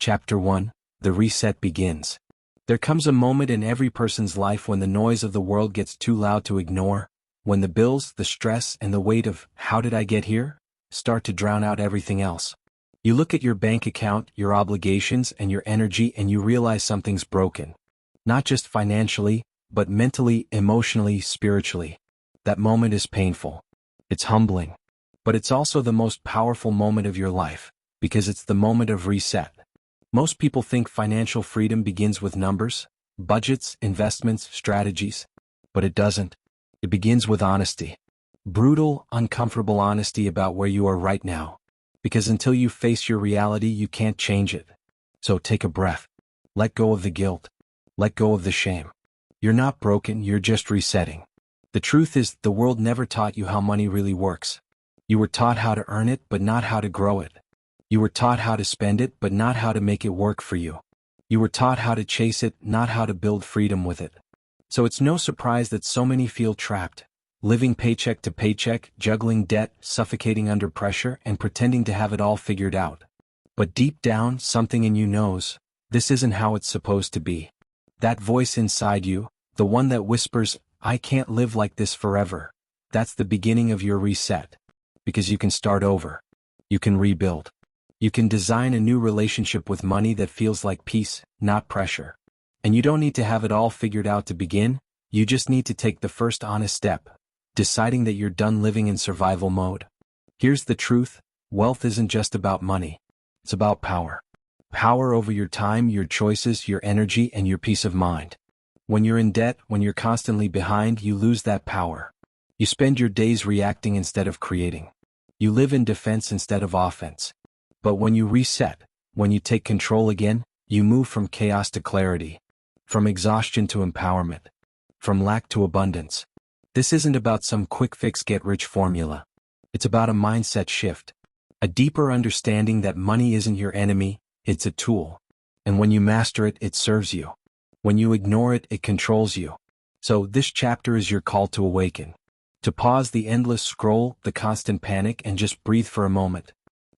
Chapter 1. The Reset Begins. There comes a moment in every person's life when the noise of the world gets too loud to ignore, when the bills, the stress, and the weight of, "how did I get here?" start to drown out everything else. You look at your bank account, your obligations, and your energy, and you realize something's broken. Not just financially, but mentally, emotionally, spiritually. That moment is painful. It's humbling. But it's also the most powerful moment of your life, because it's the moment of reset. Most people think financial freedom begins with numbers, budgets, investments, strategies. But it doesn't. It begins with honesty. Brutal, uncomfortable honesty about where you are right now. Because until you face your reality, you can't change it. So take a breath. Let go of the guilt. Let go of the shame. You're not broken, you're just resetting. The truth is, the world never taught you how money really works. You were taught how to earn it, but not how to grow it. You were taught how to spend it, but not how to make it work for you. You were taught how to chase it, not how to build freedom with it. So it's no surprise that so many feel trapped, living paycheck to paycheck, juggling debt, suffocating under pressure, and pretending to have it all figured out. But deep down, something in you knows, this isn't how it's supposed to be. That voice inside you, the one that whispers, "I can't live like this forever," that's the beginning of your reset. Because you can start over. You can rebuild. You can design a new relationship with money that feels like peace, not pressure. And you don't need to have it all figured out to begin, you just need to take the first honest step, deciding that you're done living in survival mode. Here's the truth, wealth isn't just about money. It's about power. Power over your time, your choices, your energy, and your peace of mind. When you're in debt, when you're constantly behind, you lose that power. You spend your days reacting instead of creating. You live in defense instead of offense. But when you reset, when you take control again, you move from chaos to clarity, from exhaustion to empowerment, from lack to abundance. This isn't about some quick fix get-rich formula. It's about a mindset shift, a deeper understanding that money isn't your enemy, it's a tool. And when you master it, it serves you. When you ignore it, it controls you. So this chapter is your call to awaken, to pause the endless scroll, the constant panic, and just breathe for a moment.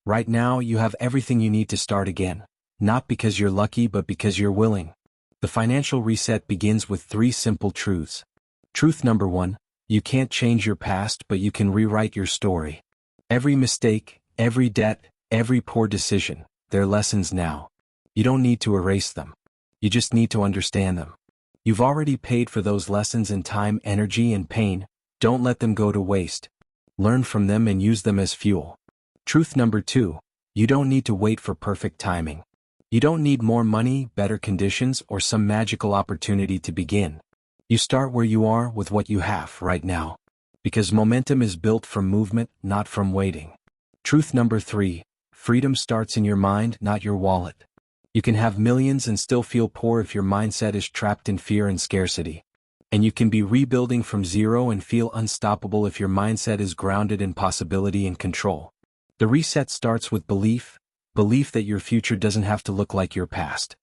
Right now, you have everything you need to start again, not because you're lucky but because you're willing. The financial reset begins with 3 simple truths. Truth number 1, you can't change your past, but you can rewrite your story. Every mistake, every debt, every poor decision, they're lessons now. You don't need to erase them. You just need to understand them. You've already paid for those lessons in time, energy, and pain. Don't let them go to waste. Learn from them and use them as fuel. Truth number 2, you don't need to wait for perfect timing. You don't need more money, better conditions, or some magical opportunity to begin. You start where you are with what you have right now. Because momentum is built from movement, not from waiting. Truth number 3, freedom starts in your mind, not your wallet. You can have millions and still feel poor if your mindset is trapped in fear and scarcity. And you can be rebuilding from zero and feel unstoppable if your mindset is grounded in possibility and control. The reset starts with belief that your future doesn't have to look like your past.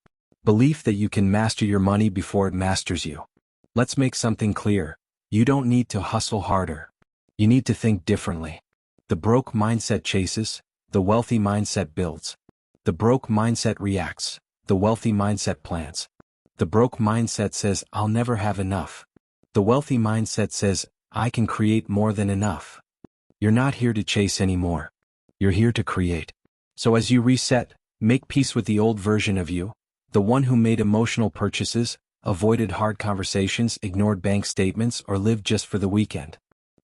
Belief that you can master your money before it masters you. Let's make something clear. You don't need to hustle harder. You need to think differently. The broke mindset chases, the wealthy mindset builds. The broke mindset reacts, the wealthy mindset plans. The broke mindset says, "I'll never have enough." The wealthy mindset says, "I can create more than enough." You're not here to chase anymore. You're here to create. So as you reset, make peace with the old version of you, the one who made emotional purchases, avoided hard conversations, ignored bank statements, or lived just for the weekend.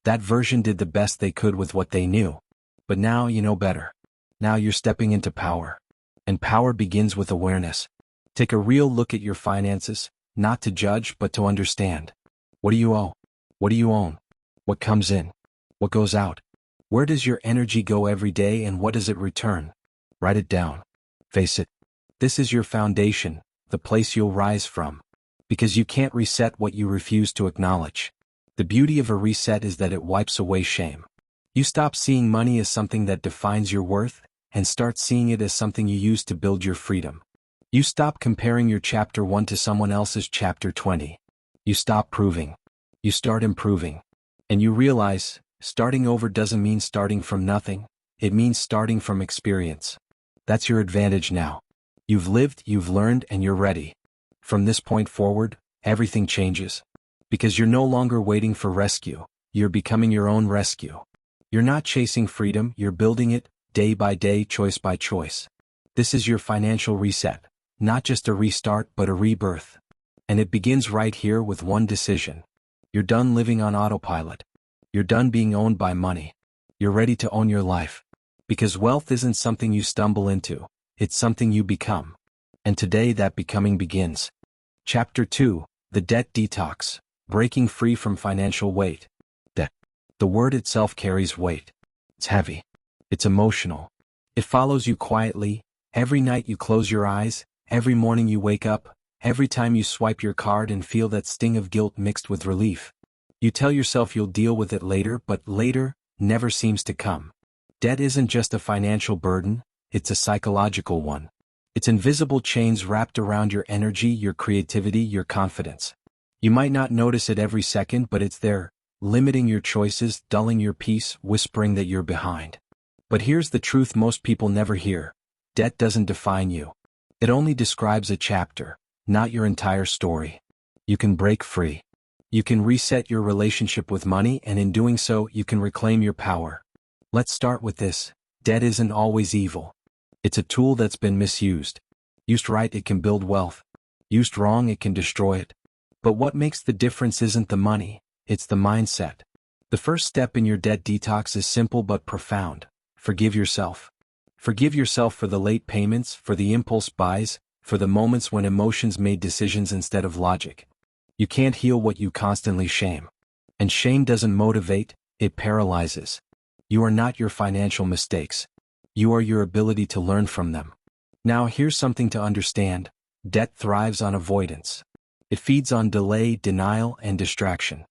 That version did the best they could with what they knew. But now you know better. Now you're stepping into power. And power begins with awareness. Take a real look at your finances, not to judge but to understand. What do you owe? What do you own? What comes in? What goes out? Where does your energy go every day and what does it return? Write it down. Face it. This is your foundation, the place you'll rise from. Because you can't reset what you refuse to acknowledge. The beauty of a reset is that it wipes away shame. You stop seeing money as something that defines your worth and start seeing it as something you use to build your freedom. You stop comparing your chapter 1 to someone else's chapter 20. You stop proving. You start improving. And you realize, starting over doesn't mean starting from nothing, it means starting from experience. That's your advantage now. You've lived, you've learned, and you're ready. From this point forward, everything changes. Because you're no longer waiting for rescue, you're becoming your own rescue. You're not chasing freedom, you're building it, day by day, choice by choice. This is your financial reset, not just a restart but a rebirth. And it begins right here with one decision. You're done living on autopilot. You're done being owned by money. You're ready to own your life. Because wealth isn't something you stumble into, it's something you become. And today that becoming begins. Chapter 2, The Debt Detox, Breaking Free from Financial Weight. Debt. The word itself carries weight. It's heavy. It's emotional. It follows you quietly, every night you close your eyes, every morning you wake up, every time you swipe your card and feel that sting of guilt mixed with relief. You tell yourself you'll deal with it later, but later never seems to come. Debt isn't just a financial burden, it's a psychological one. It's invisible chains wrapped around your energy, your creativity, your confidence. You might not notice it every second, but it's there, limiting your choices, dulling your peace, whispering that you're behind. But here's the truth most people never hear. Debt doesn't define you. It only describes a chapter, not your entire story. You can break free. You can reset your relationship with money, and in doing so, you can reclaim your power. Let's start with this. Debt isn't always evil. It's a tool that's been misused. Used right, it can build wealth. Used wrong, it can destroy it. But what makes the difference isn't the money, it's the mindset. The first step in your debt detox is simple but profound. Forgive yourself. Forgive yourself for the late payments, for the impulse buys, for the moments when emotions made decisions instead of logic. You can't heal what you constantly shame. And shame doesn't motivate, it paralyzes. You are not your financial mistakes. You are your ability to learn from them. Now here's something to understand. Debt thrives on avoidance. It feeds on delay, denial, and distraction.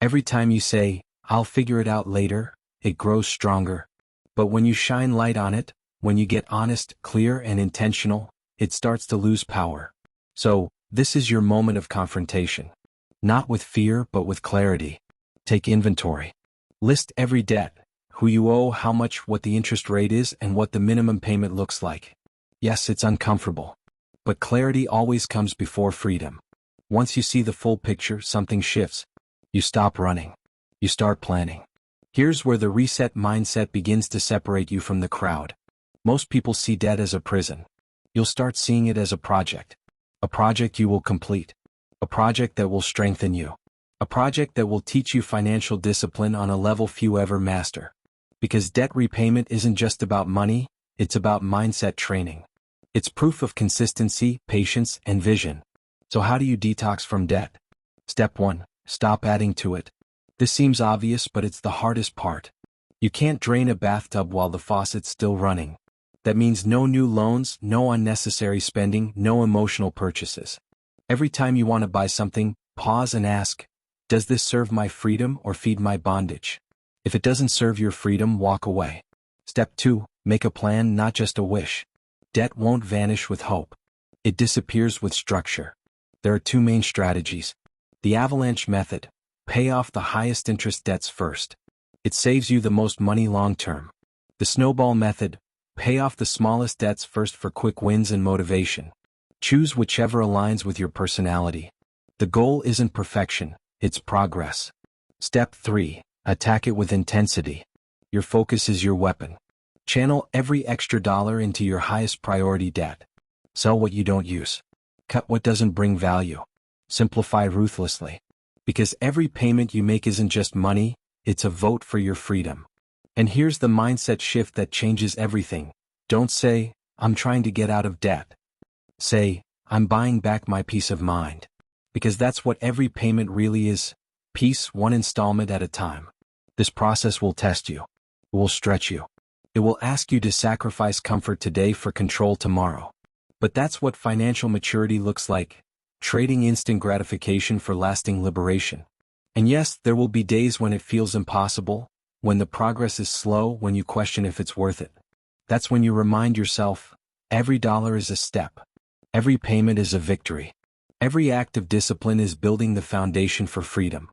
Every time you say, "I'll figure it out later," it grows stronger. But when you shine light on it, when you get honest, clear, and intentional, it starts to lose power. So, this is your moment of confrontation. Not with fear, but with clarity. Take inventory. List every debt. Who you owe, how much, what the interest rate is, and what the minimum payment looks like. Yes, it's uncomfortable. But clarity always comes before freedom. Once you see the full picture, something shifts. You stop running. You start planning. Here's where the reset mindset begins to separate you from the crowd. Most people see debt as a prison. You'll start seeing it as a project. A project you will complete. A project that will strengthen you. A project that will teach you financial discipline on a level few ever master. Because debt repayment isn't just about money, it's about mindset training. It's proof of consistency, patience, and vision. So how do you detox from debt? Step 1. Stop adding to it. This seems obvious, but it's the hardest part. You can't drain a bathtub while the faucet's still running. That means no new loans, no unnecessary spending, no emotional purchases. Every time you want to buy something, pause and ask, does this serve my freedom or feed my bondage? If it doesn't serve your freedom, walk away. Step 2. Make a plan, not just a wish. Debt won't vanish with hope. It disappears with structure. There are two main strategies. The avalanche method. Pay off the highest interest debts first. It saves you the most money long term. The snowball method. Pay off the smallest debts first for quick wins and motivation. Choose whichever aligns with your personality. The goal isn't perfection, it's progress. Step 3. Attack it with intensity. Your focus is your weapon. Channel every extra dollar into your highest priority debt. Sell what you don't use. Cut what doesn't bring value. Simplify ruthlessly. Because every payment you make isn't just money, it's a vote for your freedom. And here's the mindset shift that changes everything. Don't say, "I'm trying to get out of debt." Say, "I'm buying back my peace of mind." Because that's what every payment really is. Peace, one installment at a time. This process will test you. It will stretch you. It will ask you to sacrifice comfort today for control tomorrow. But that's what financial maturity looks like. Trading instant gratification for lasting liberation. And yes, there will be days when it feels impossible, when the progress is slow, when you question if it's worth it. That's when you remind yourself, every dollar is a step. Every payment is a victory. Every act of discipline is building the foundation for freedom.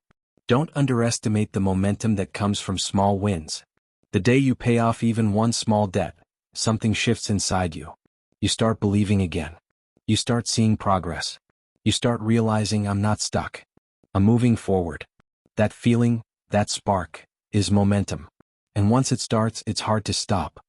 Don't underestimate the momentum that comes from small wins. The day you pay off even one small debt, something shifts inside you. You start believing again. You start seeing progress. You start realizing I'm not stuck. I'm moving forward. That feeling, that spark, is momentum. And once it starts, it's hard to stop.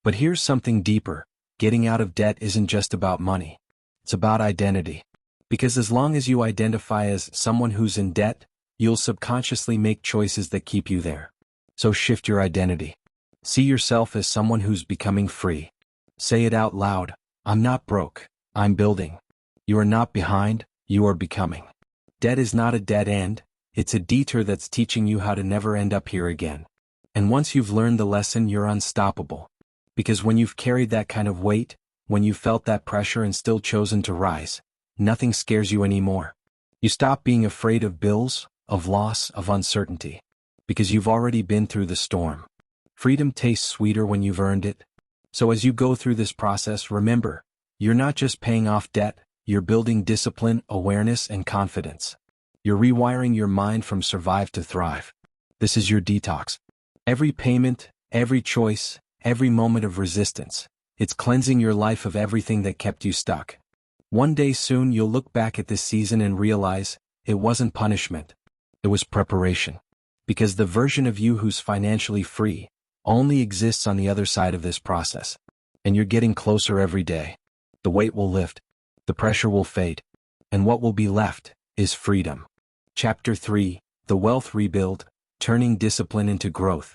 But here's something deeper. Getting out of debt isn't just about money. It's about identity. Because as long as you identify as someone who's in debt, you'll subconsciously make choices that keep you there. So shift your identity. See yourself as someone who's becoming free. Say it out loud. I'm not broke. I'm building. You are not behind. You are becoming. Debt is not a dead end. It's a detour that's teaching you how to never end up here again. And once you've learned the lesson, you're unstoppable. Because when you've carried that kind of weight, when you've felt that pressure and still chosen to rise, nothing scares you anymore. You stop being afraid of bills, of loss, of uncertainty. Because you've already been through the storm. Freedom tastes sweeter when you've earned it. So as you go through this process, remember, you're not just paying off debt, you're building discipline, awareness, and confidence. You're rewiring your mind from survive to thrive. This is your detox. Every payment, every choice, every moment of resistance, it's cleansing your life of everything that kept you stuck. One day soon you'll look back at this season and realize, it wasn't punishment. It was preparation. Because the version of you who's financially free only exists on the other side of this process. And you're getting closer every day. The weight will lift. The pressure will fade. And what will be left is freedom. Chapter 3, The Wealth Rebuild, Turning Discipline into Growth.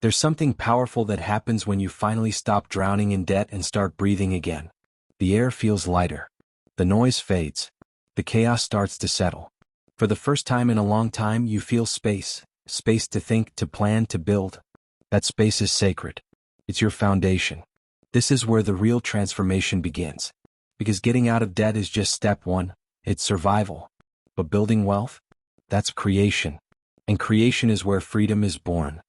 There's something powerful that happens when you finally stop drowning in debt and start breathing again. The air feels lighter. The noise fades. The chaos starts to settle. For the first time in a long time, you feel space. Space to think, to plan, to build. That space is sacred. It's your foundation. This is where the real transformation begins. Because getting out of debt is just step one. It's survival. But building wealth? That's creation. And creation is where freedom is born.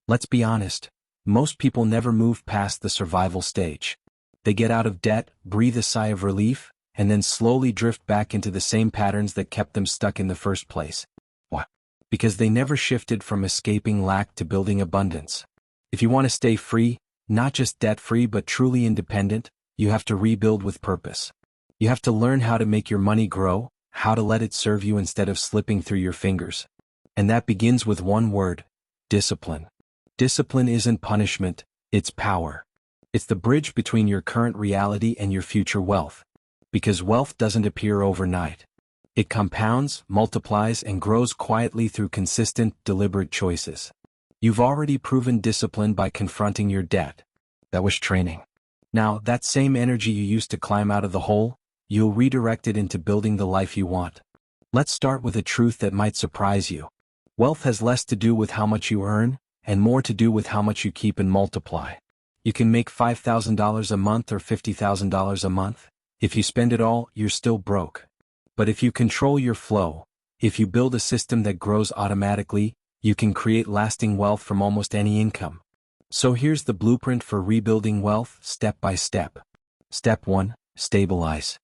Let's be honest. Most people never move past the survival stage. They get out of debt, breathe a sigh of relief, and then slowly drift back into the same patterns that kept them stuck in the first place. Why? Because they never shifted from escaping lack to building abundance. If you want to stay free, not just debt-free but truly independent, you have to rebuild with purpose. You have to learn how to make your money grow, how to let it serve you instead of slipping through your fingers. And that begins with one word: discipline. Discipline isn't punishment, it's power. It's the bridge between your current reality and your future wealth. Because wealth doesn't appear overnight. It compounds, multiplies, and grows quietly through consistent, deliberate choices. You've already proven discipline by confronting your debt. That was training. Now, that same energy you used to climb out of the hole, you'll redirect it into building the life you want. Let's start with a truth that might surprise you. Wealth has less to do with how much you earn, and more to do with how much you keep and multiply. You can make $5,000 a month or $50,000 a month. If you spend it all, you're still broke. But if you control your flow, if you build a system that grows automatically, you can create lasting wealth from almost any income. So here's the blueprint for rebuilding wealth, step by step. Step 1, stabilize.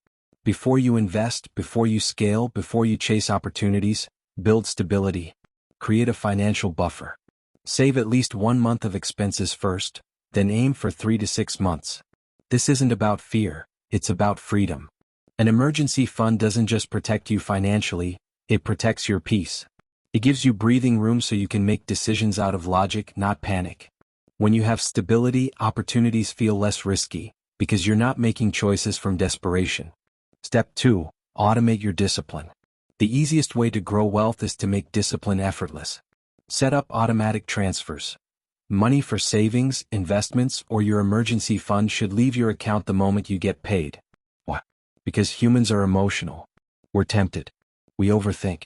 Before you invest, before you scale, before you chase opportunities, build stability. Create a financial buffer. Save at least 1 month of expenses first, then aim for 3 to 6 months. This isn't about fear, it's about freedom. An emergency fund doesn't just protect you financially, it protects your peace. It gives you breathing room so you can make decisions out of logic, not panic. When you have stability, opportunities feel less risky, because you're not making choices from desperation. Step 2, automate your discipline. The easiest way to grow wealth is to make discipline effortless. Set up automatic transfers. Money for savings, investments, or your emergency fund should leave your account the moment you get paid. Why? Because humans are emotional. We're tempted. We overthink.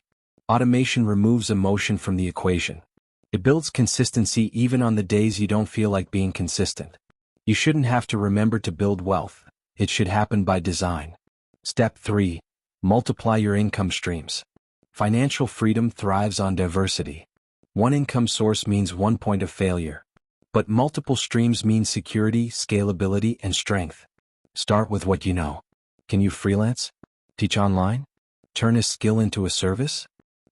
Automation removes emotion from the equation. It builds consistency even on the days you don't feel like being consistent. You shouldn't have to remember to build wealth. It should happen by design. Step 3, multiply your income streams. Financial freedom thrives on diversity. One income source means one point of failure. But multiple streams mean security, scalability, and strength. Start with what you know. Can you freelance? Teach online? Turn a skill into a service?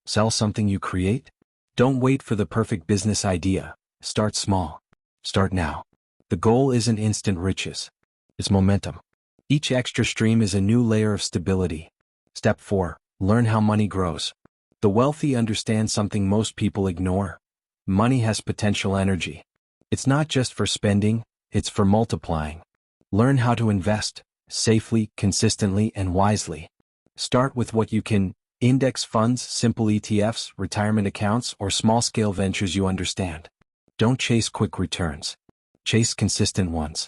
Sell something you create? Don't wait for the perfect business idea. Start small. Start now. The goal isn't instant riches. It's momentum. Each extra stream is a new layer of stability. Step 4. Learn how money grows. The wealthy understand something most people ignore. Money has potential energy. It's not just for spending, it's for multiplying. Learn how to invest, safely, consistently, and wisely. Start with what you can: index funds, simple ETFs, retirement accounts, or small-scale ventures you understand. Don't chase quick returns. Chase consistent ones.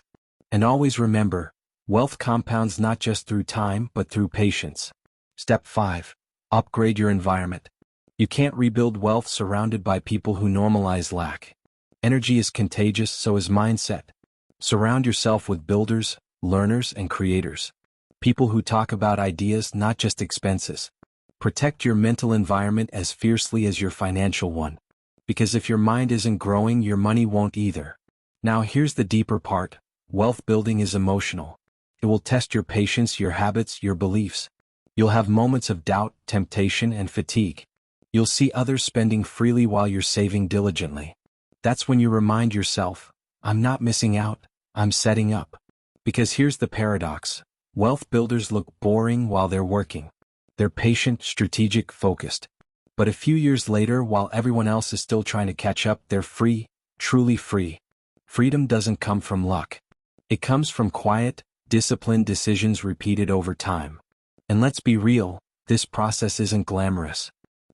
And always remember, wealth compounds not just through time but through patience. Step 5. Upgrade your environment. You can't rebuild wealth surrounded by people who normalize lack. Energy is contagious, so is mindset. Surround yourself with builders, learners, and creators. People who talk about ideas, not just expenses. Protect your mental environment as fiercely as your financial one. Because if your mind isn't growing, your money won't either. Now here's the deeper part. Wealth building is emotional. It will test your patience, your habits, your beliefs. You'll have moments of doubt, temptation, and fatigue. You'll see others spending freely while you're saving diligently. That's when you remind yourself, I'm not missing out, I'm setting up. Because here's the paradox. Wealth builders look boring while they're working. They're patient, strategic, focused. But a few years later, while everyone else is still trying to catch up, they're free, truly free. Freedom doesn't come from luck. It comes from quiet, disciplined decisions repeated over time. And let's be real, this process isn't glamorous.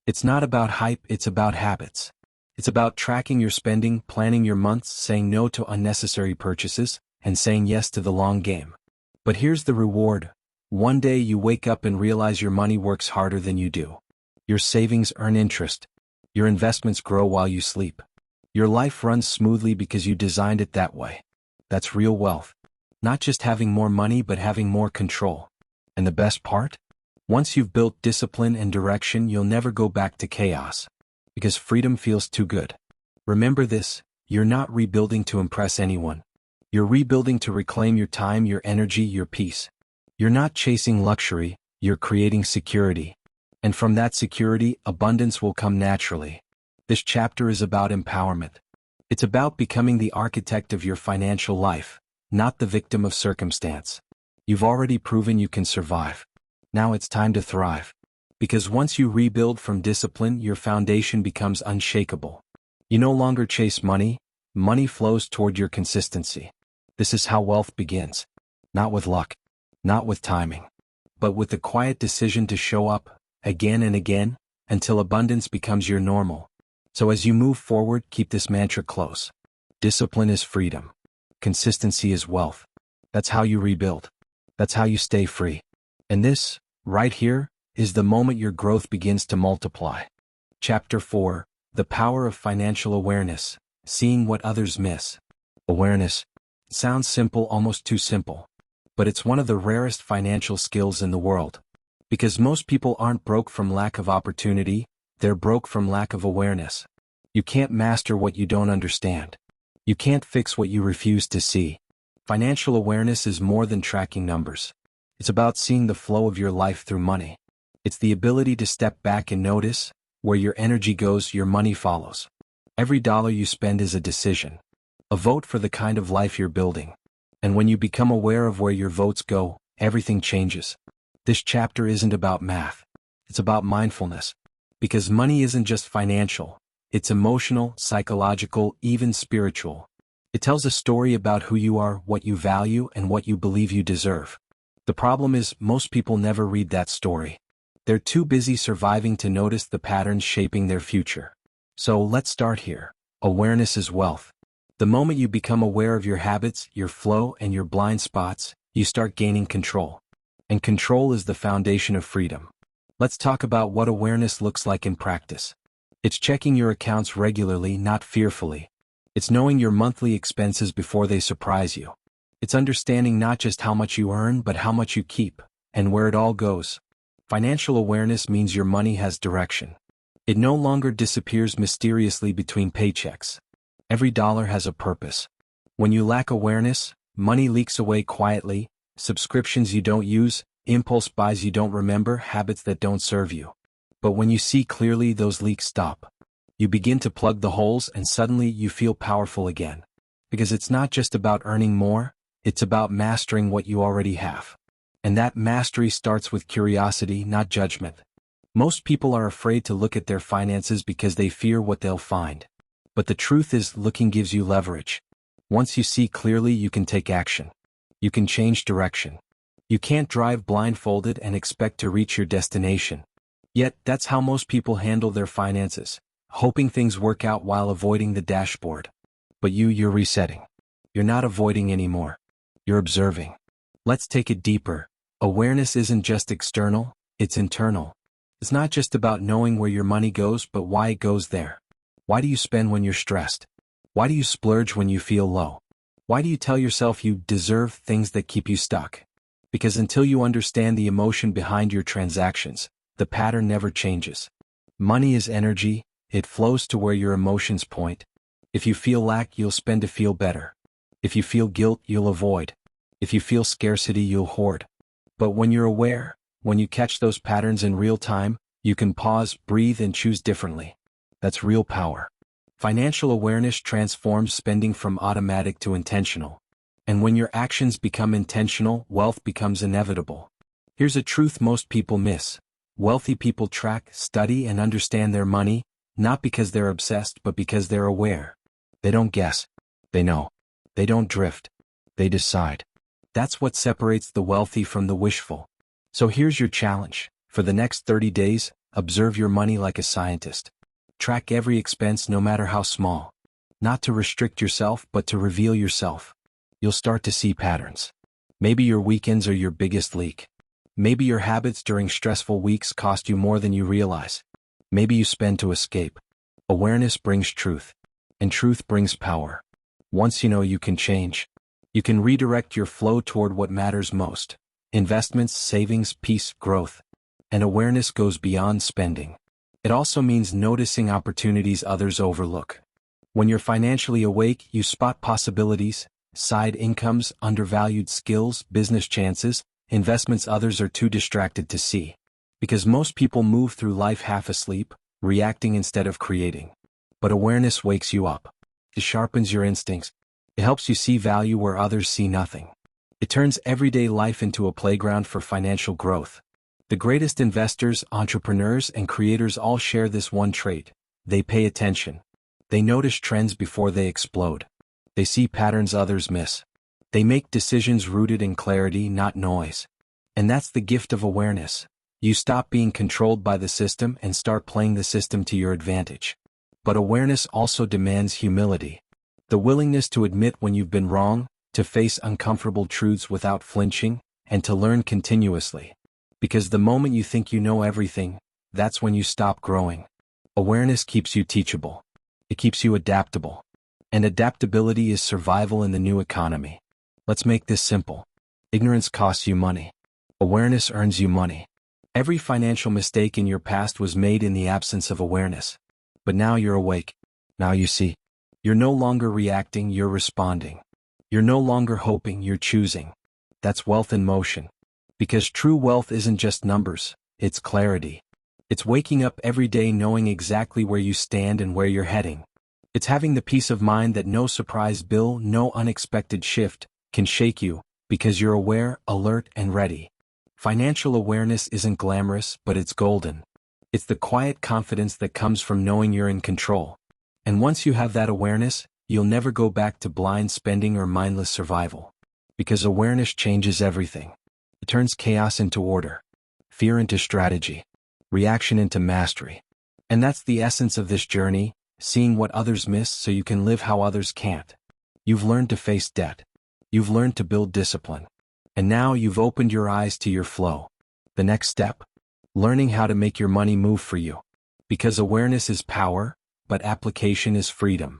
It's not about hype, it's about habits. It's about tracking your spending, planning your months, saying no to unnecessary purchases, and saying yes to the long game. But here's the reward. One day you wake up and realize your money works harder than you do. Your savings earn interest. Your investments grow while you sleep. Your life runs smoothly because you designed it that way. That's real wealth. Not just having more money, but having more control. And the best part? Once you've built discipline and direction, you'll never go back to chaos. Because freedom feels too good. Remember this, you're not rebuilding to impress anyone. You're rebuilding to reclaim your time, your energy, your peace. You're not chasing luxury, you're creating security. And from that security, abundance will come naturally. This chapter is about empowerment. It's about becoming the architect of your financial life, not the victim of circumstance. You've already proven you can survive. Now it's time to thrive. Because once you rebuild from discipline, your foundation becomes unshakable. You no longer chase money, money flows toward your consistency. This is how wealth begins. Not with luck, not with timing, but with the quiet decision to show up, again and again, until abundance becomes your normal. So as you move forward, keep this mantra close. Discipline is freedom. Consistency is wealth. That's how you rebuild. That's how you stay free. And this, right here, is the moment your growth begins to multiply. Chapter 4. The Power of Financial Awareness. Seeing what others miss. Awareness. Sounds simple, almost too simple. But it's one of the rarest financial skills in the world. Because most people aren't broke from lack of opportunity, they're broke from lack of awareness. You can't master what you don't understand. You can't fix what you refuse to see. Financial awareness is more than tracking numbers. It's about seeing the flow of your life through money. It's the ability to step back and notice, where your energy goes, your money follows. Every dollar you spend is a decision. A vote for the kind of life you're building. And when you become aware of where your votes go, everything changes. This chapter isn't about math. It's about mindfulness. Because money isn't just financial. It's emotional, psychological, even spiritual. It tells a story about who you are, what you value, and what you believe you deserve. The problem is, most people never read that story. They're too busy surviving to notice the patterns shaping their future. So let's start here. Awareness is wealth. The moment you become aware of your habits, your flow, and your blind spots, you start gaining control. And control is the foundation of freedom. Let's talk about what awareness looks like in practice. It's checking your accounts regularly, not fearfully. It's knowing your monthly expenses before they surprise you. It's understanding not just how much you earn, but how much you keep, and where it all goes. Financial awareness means your money has direction. It no longer disappears mysteriously between paychecks. Every dollar has a purpose. When you lack awareness, money leaks away quietly, subscriptions you don't use, impulse buys you don't remember, habits that don't serve you. But when you see clearly, those leaks stop. You begin to plug the holes, and suddenly you feel powerful again. Because it's not just about earning more, It's about mastering what you already have. And that mastery starts with curiosity, not judgment. Most people are afraid to look at their finances because they fear what they'll find. But the truth is, looking gives you leverage. Once you see clearly, you can take action. You can change direction. You can't drive blindfolded and expect to reach your destination. Yet, that's how most people handle their finances, hoping things work out while avoiding the dashboard. But you're resetting. You're not avoiding anymore. You're observing. Let's take it deeper. Awareness isn't just external, it's internal. It's not just about knowing where your money goes, but why it goes there. Why do you spend when you're stressed? Why do you splurge when you feel low? Why do you tell yourself you deserve things that keep you stuck? Because until you understand the emotion behind your transactions, the pattern never changes. Money is energy, it flows to where your emotions point. If you feel lack, you'll spend to feel better. If you feel guilt, you'll avoid. If you feel scarcity, you'll hoard. But when you're aware, when you catch those patterns in real time, you can pause, breathe, and choose differently. That's real power. Financial awareness transforms spending from automatic to intentional. And when your actions become intentional, wealth becomes inevitable. Here's a truth most people miss. Wealthy people track, study, and understand their money, not because they're obsessed, but because they're aware. They don't guess. They know. They don't drift. They decide. That's what separates the wealthy from the wishful. So here's your challenge. For the next 30 days, observe your money like a scientist. Track every expense, no matter how small. Not to restrict yourself, but to reveal yourself. You'll start to see patterns. Maybe your weekends are your biggest leak. Maybe your habits during stressful weeks cost you more than you realize. Maybe you spend to escape. Awareness brings truth. And truth brings power. Once you know, you can change. You can redirect your flow toward what matters most. Investments, savings, peace, growth. And awareness goes beyond spending. It also means noticing opportunities others overlook. When you're financially awake, you spot possibilities, side incomes, undervalued skills, business chances, investments others are too distracted to see. Because most people move through life half asleep, reacting instead of creating. But awareness wakes you up. It sharpens your instincts. It helps you see value where others see nothing. It turns everyday life into a playground for financial growth. The greatest investors, entrepreneurs, and creators all share this one trait. They pay attention. They notice trends before they explode. They see patterns others miss. They make decisions rooted in clarity, not noise. And that's the gift of awareness. You stop being controlled by the system and start playing the system to your advantage. But awareness also demands humility. The willingness to admit when you've been wrong, to face uncomfortable truths without flinching, and to learn continuously. Because the moment you think you know everything, that's when you stop growing. Awareness keeps you teachable. It keeps you adaptable. And adaptability is survival in the new economy. Let's make this simple. Ignorance costs you money. Awareness earns you money. Every financial mistake in your past was made in the absence of awareness. But now you're awake. Now you see. You're no longer reacting, you're responding. You're no longer hoping, you're choosing. That's wealth in motion. Because true wealth isn't just numbers, it's clarity. It's waking up every day knowing exactly where you stand and where you're heading. It's having the peace of mind that no surprise bill, no unexpected shift, can shake you, because you're aware, alert, and ready. Financial awareness isn't glamorous, but it's golden. It's the quiet confidence that comes from knowing you're in control. And once you have that awareness, you'll never go back to blind spending or mindless survival. Because awareness changes everything. It turns chaos into order, fear into strategy, reaction into mastery. And that's the essence of this journey, seeing what others miss so you can live how others can't. You've learned to face debt. You've learned to build discipline. And now you've opened your eyes to your flow. The next step? Learning how to make your money move for you. Because awareness is power, but application is freedom.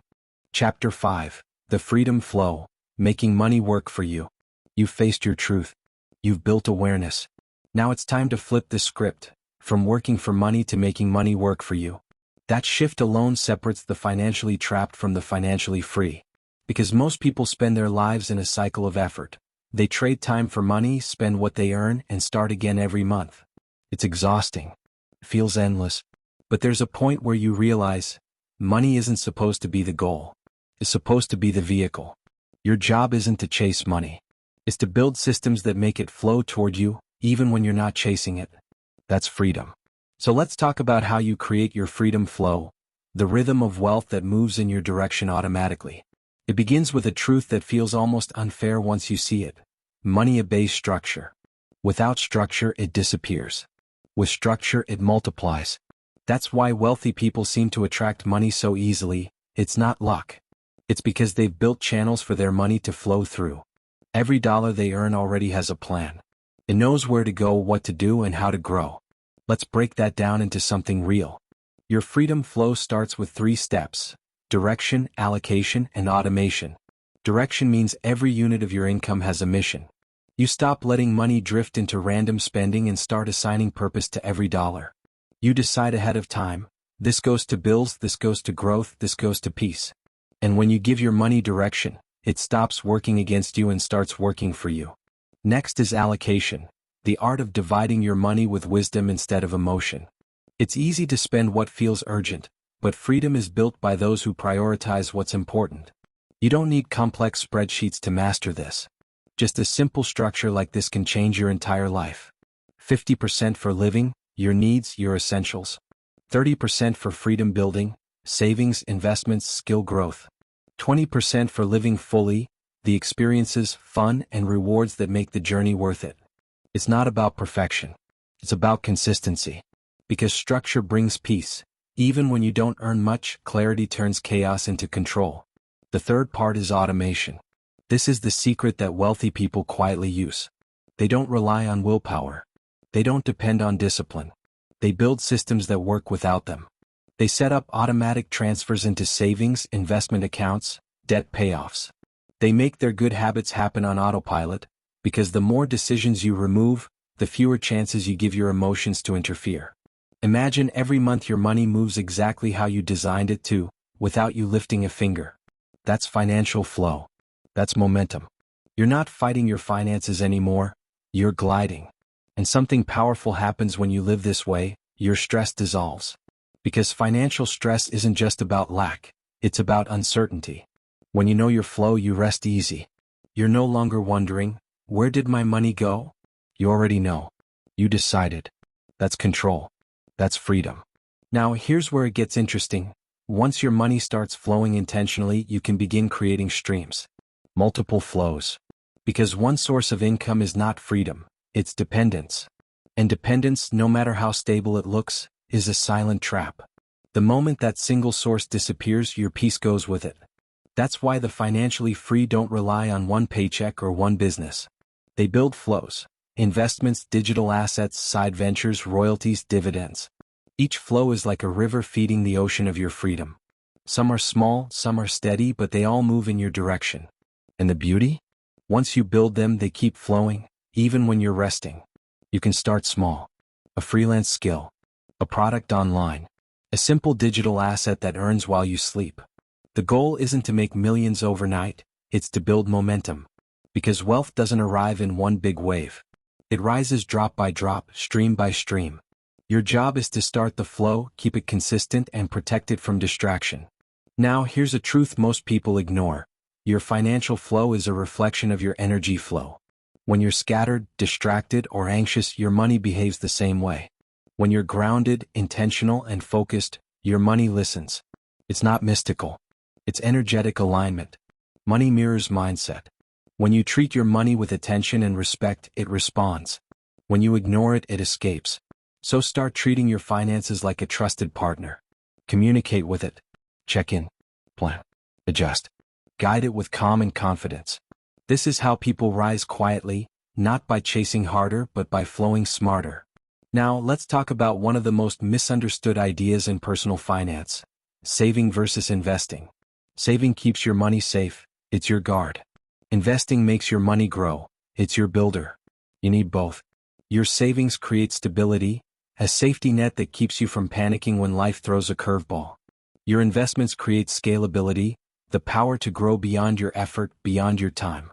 Chapter 5. The Freedom Flow. Making money work for you. You've faced your truth. You've built awareness. Now it's time to flip the script, from working for money to making money work for you. That shift alone separates the financially trapped from the financially free. Because most people spend their lives in a cycle of effort. They trade time for money, spend what they earn, and start again every month. It's exhausting. It feels endless. But there's a point where you realize, money isn't supposed to be the goal. It's supposed to be the vehicle. Your job isn't to chase money. is to build systems that make it flow toward you, even when you're not chasing it. That's freedom. So let's talk about how you create your freedom flow, the rhythm of wealth that moves in your direction automatically. It begins with a truth that feels almost unfair once you see it. Money obeys structure. Without structure, it disappears. With structure, it multiplies. That's why wealthy people seem to attract money so easily. It's not luck. It's because they've built channels for their money to flow through. Every dollar they earn already has a plan. It knows where to go, what to do, and how to grow. Let's break that down into something real. Your freedom flow starts with 3 steps: direction, allocation, and automation. Direction means every unit of your income has a mission. You stop letting money drift into random spending and start assigning purpose to every dollar. You decide ahead of time, this goes to bills, this goes to growth, this goes to peace. And when you give your money direction, it stops working against you and starts working for you. Next is allocation, the art of dividing your money with wisdom instead of emotion. It's easy to spend what feels urgent, but freedom is built by those who prioritize what's important. You don't need complex spreadsheets to master this. Just a simple structure like this can change your entire life. 50% for living, your needs, your essentials. 30% for freedom building, savings, investments, skill growth. 20% for living fully, the experiences, fun, and rewards that make the journey worth it. It's not about perfection. It's about consistency. Because structure brings peace. Even when you don't earn much, clarity turns chaos into control. The third part is automation. This is the secret that wealthy people quietly use. They don't rely on willpower. They don't depend on discipline. They build systems that work without them. They set up automatic transfers into savings, investment accounts, debt payoffs. They make their good habits happen on autopilot, because the more decisions you remove, the fewer chances you give your emotions to interfere. Imagine every month your money moves exactly how you designed it to, without you lifting a finger. That's financial flow. That's momentum. You're not fighting your finances anymore, you're gliding. And something powerful happens when you live this way, your stress dissolves. Because financial stress isn't just about lack, it's about uncertainty. When you know your flow, you rest easy. You're no longer wondering, where did my money go? You already know. You decided. That's control. That's freedom. Now here's where it gets interesting. Once your money starts flowing intentionally, you can begin creating streams. Multiple flows. Because one source of income is not freedom, it's dependence. And dependence, no matter how stable it looks, is a silent trap. The moment that single source disappears, your peace goes with it. That's why the financially free don't rely on one paycheck or one business. They build flows. Investments, digital assets, side ventures, royalties, dividends. Each flow is like a river feeding the ocean of your freedom. Some are small, some are steady, but they all move in your direction. And the beauty? Once you build them, they keep flowing, even when you're resting. You can start small. A freelance skill. A product online. A simple digital asset that earns while you sleep. The goal isn't to make millions overnight, it's to build momentum. Because wealth doesn't arrive in one big wave. It rises drop by drop, stream by stream. Your job is to start the flow, keep it consistent, and protect it from distraction. Now here's a truth most people ignore. Your financial flow is a reflection of your energy flow. When you're scattered, distracted, or anxious, your money behaves the same way. When you're grounded, intentional, and focused, your money listens. It's not mystical. It's energetic alignment. Money mirrors mindset. When you treat your money with attention and respect, it responds. When you ignore it, it escapes. So start treating your finances like a trusted partner. Communicate with it. Check in. Plan. Adjust. Guide it with calm and confidence. This is how people rise quietly, not by chasing harder but by flowing smarter. Now let's talk about one of the most misunderstood ideas in personal finance. Saving versus investing. Saving keeps your money safe, it's your guard. Investing makes your money grow, it's your builder. You need both. Your savings create stability, a safety net that keeps you from panicking when life throws a curveball. Your investments create scalability, the power to grow beyond your effort, beyond your time.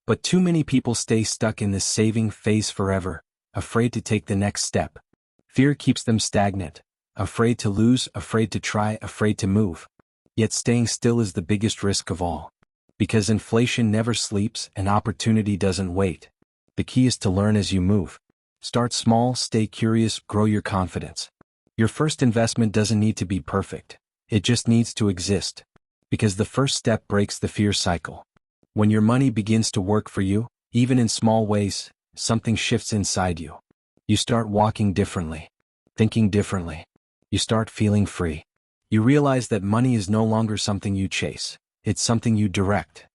But too many people stay stuck in this saving phase forever, afraid to take the next step. Fear keeps them stagnant, afraid to lose, afraid to try, afraid to move. Yet staying still is the biggest risk of all. Because inflation never sleeps and opportunity doesn't wait. The key is to learn as you move. Start small, stay curious, grow your confidence. Your first investment doesn't need to be perfect. It just needs to exist. Because the first step breaks the fear cycle. When your money begins to work for you, even in small ways, something shifts inside you. You start walking differently, thinking differently. You start feeling free. You realize that money is no longer something you chase. It's something you direct.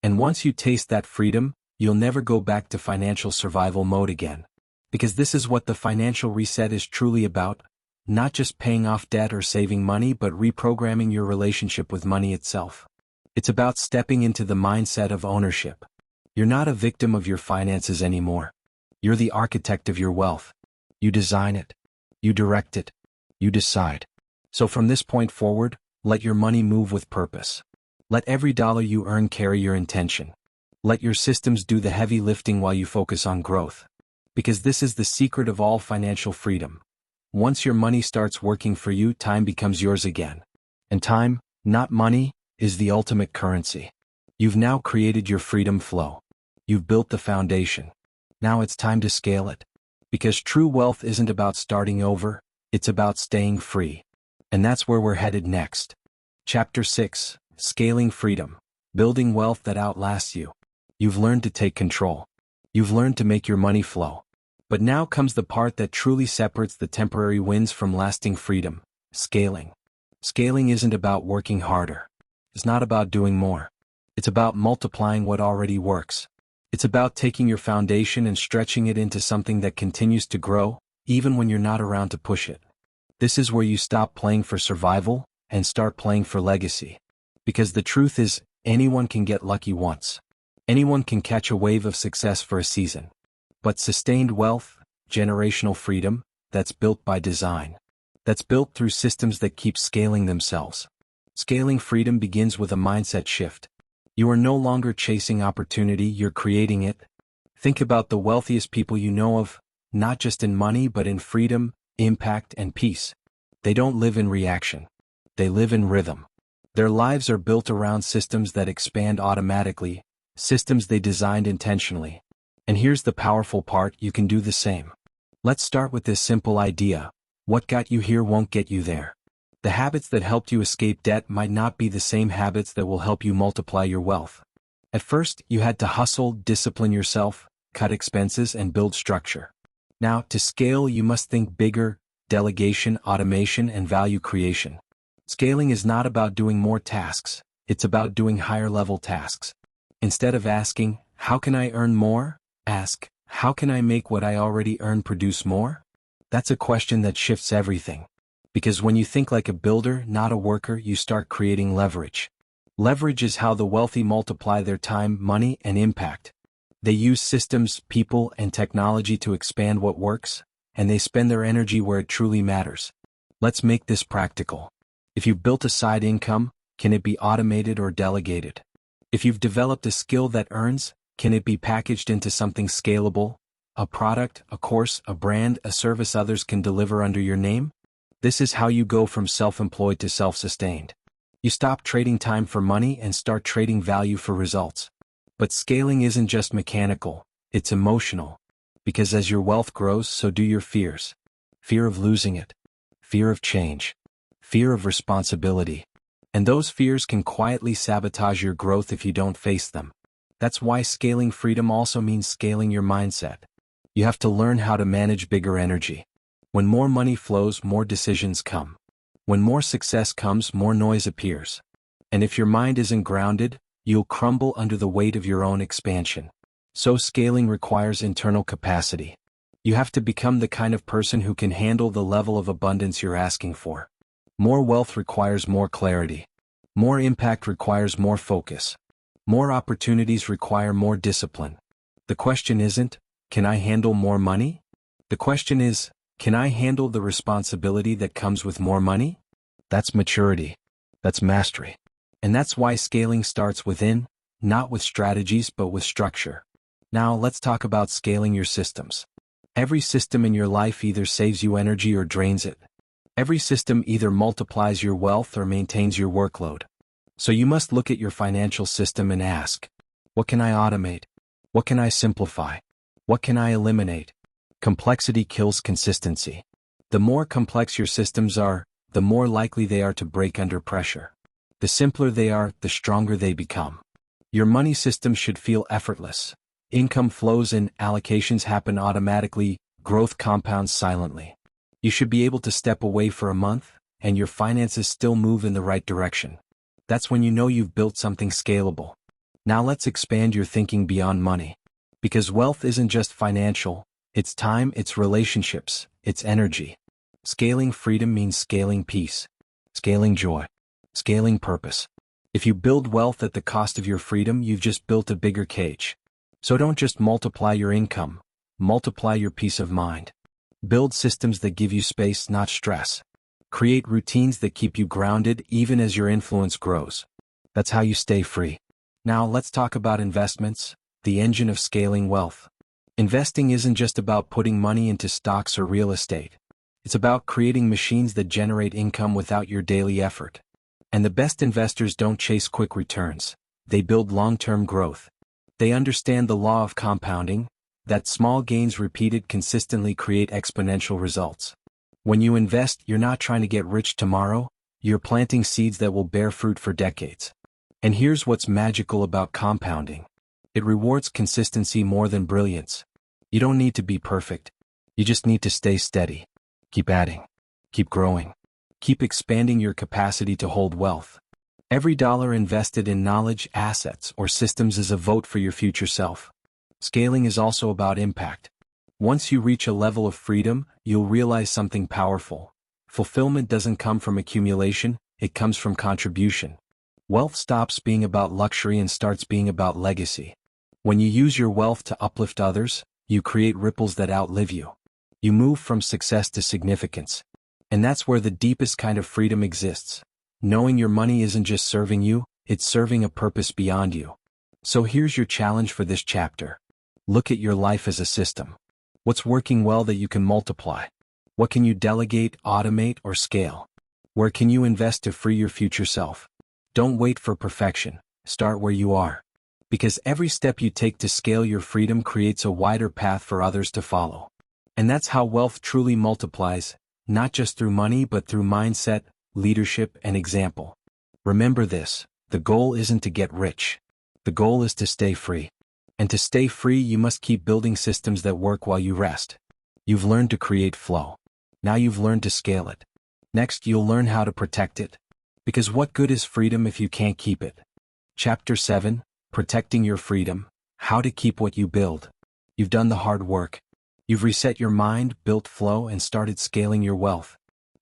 And once you taste that freedom, you'll never go back to financial survival mode again. Because this is what the financial reset is truly about, not just paying off debt or saving money but reprogramming your relationship with money itself. It's about stepping into the mindset of ownership. You're not a victim of your finances anymore. You're the architect of your wealth. You design it. You direct it. You decide. So from this point forward, let your money move with purpose. Let every dollar you earn carry your intention. Let your systems do the heavy lifting while you focus on growth. Because this is the secret of all financial freedom. Once your money starts working for you, time becomes yours again. And time, not money, is the ultimate currency. You've now created your freedom flow. You've built the foundation. Now it's time to scale it. Because true wealth isn't about starting over, it's about staying free. And that's where we're headed next. Chapter 6, Scaling Freedom. Building wealth that outlasts you. You've learned to take control. You've learned to make your money flow. But now comes the part that truly separates the temporary wins from lasting freedom: scaling. Scaling isn't about working harder. It's not about doing more. It's about multiplying what already works. It's about taking your foundation and stretching it into something that continues to grow, even when you're not around to push it. This is where you stop playing for survival and start playing for legacy. Because the truth is, anyone can get lucky once. Anyone can catch a wave of success for a season. But sustained wealth, generational freedom, that's built by design. That's built through systems that keep scaling themselves. Scaling freedom begins with a mindset shift. You are no longer chasing opportunity, you're creating it. Think about the wealthiest people you know of, not just in money but in freedom, impact, and peace. They don't live in reaction. They live in rhythm. Their lives are built around systems that expand automatically, systems they designed intentionally. And here's the powerful part: you can do the same. Let's start with this simple idea: what got you here won't get you there. The habits that helped you escape debt might not be the same habits that will help you multiply your wealth. At first, you had to hustle, discipline yourself, cut expenses, and build structure. Now, to scale, you must think bigger: delegation, automation, and value creation. Scaling is not about doing more tasks, it's about doing higher-level tasks. Instead of asking, "How can I earn more?" ask, "How can I make what I already earn produce more?" That's a question that shifts everything. Because when you think like a builder, not a worker, you start creating leverage. Leverage is how the wealthy multiply their time, money, and impact. They use systems, people, and technology to expand what works, and they spend their energy where it truly matters. Let's make this practical. If you've built a side income, can it be automated or delegated? If you've developed a skill that earns, can it be packaged into something scalable? A product, a course, a brand, a service others can deliver under your name? This is how you go from self-employed to self-sustained. You stop trading time for money and start trading value for results. But scaling isn't just mechanical, it's emotional. Because as your wealth grows, so do your fears. Fear of losing it. Fear of change. Fear of responsibility. And those fears can quietly sabotage your growth if you don't face them. That's why scaling freedom also means scaling your mindset. You have to learn how to manage bigger energy. When more money flows, more decisions come. When more success comes, more noise appears. And if your mind isn't grounded, you'll crumble under the weight of your own expansion. So scaling requires internal capacity. You have to become the kind of person who can handle the level of abundance you're asking for. More wealth requires more clarity. More impact requires more focus. More opportunities require more discipline. The question isn't, can I handle more money? The question is, can I handle the responsibility that comes with more money? That's maturity. That's mastery. And that's why scaling starts within, not with strategies but with structure. Now let's talk about scaling your systems. Every system in your life either saves you energy or drains it. Every system either multiplies your wealth or maintains your workload. So you must look at your financial system and ask, what can I automate? What can I simplify? What can I eliminate? Complexity kills consistency. The more complex your systems are, the more likely they are to break under pressure. The simpler they are, the stronger they become. Your money system should feel effortless. Income flows and allocations happen automatically, growth compounds silently. You should be able to step away for a month, and your finances still move in the right direction. That's when you know you've built something scalable. Now let's expand your thinking beyond money. Because wealth isn't just financial, it's time, it's relationships, it's energy. Scaling freedom means scaling peace, scaling joy, scaling purpose. If you build wealth at the cost of your freedom, you've just built a bigger cage. So don't just multiply your income, multiply your peace of mind. Build systems that give you space, not stress. Create routines that keep you grounded even as your influence grows. That's how you stay free. Now let's talk about investments, the engine of scaling wealth. Investing isn't just about putting money into stocks or real estate. It's about creating machines that generate income without your daily effort. And the best investors don't chase quick returns. They build long-term growth. They understand the law of compounding, that small gains repeated consistently create exponential results. When you invest, you're not trying to get rich tomorrow, you're planting seeds that will bear fruit for decades. And here's what's magical about compounding. It rewards consistency more than brilliance. You don't need to be perfect. You just need to stay steady. Keep adding. Keep growing. Keep expanding your capacity to hold wealth. Every dollar invested in knowledge, assets, or systems is a vote for your future self. Scaling is also about impact. Once you reach a level of freedom, you'll realize something powerful. Fulfillment doesn't come from accumulation, it comes from contribution. Wealth stops being about luxury and starts being about legacy. When you use your wealth to uplift others, you create ripples that outlive you. You move from success to significance. And that's where the deepest kind of freedom exists. Knowing your money isn't just serving you, it's serving a purpose beyond you. So here's your challenge for this chapter. Look at your life as a system. What's working well that you can multiply? What can you delegate, automate, or scale? Where can you invest to free your future self? Don't wait for perfection. Start where you are. Because every step you take to scale your freedom creates a wider path for others to follow. And that's how wealth truly multiplies, not just through money but through mindset, leadership, and example. Remember this, the goal isn't to get rich. The goal is to stay free. And to stay free, you must keep building systems that work while you rest. You've learned to create flow. Now you've learned to scale it. Next, you'll learn how to protect it. Because what good is freedom if you can't keep it? Chapter 7, Protecting Your Freedom, How to Keep What You Build. You've done the hard work. You've reset your mind, built flow, and started scaling your wealth.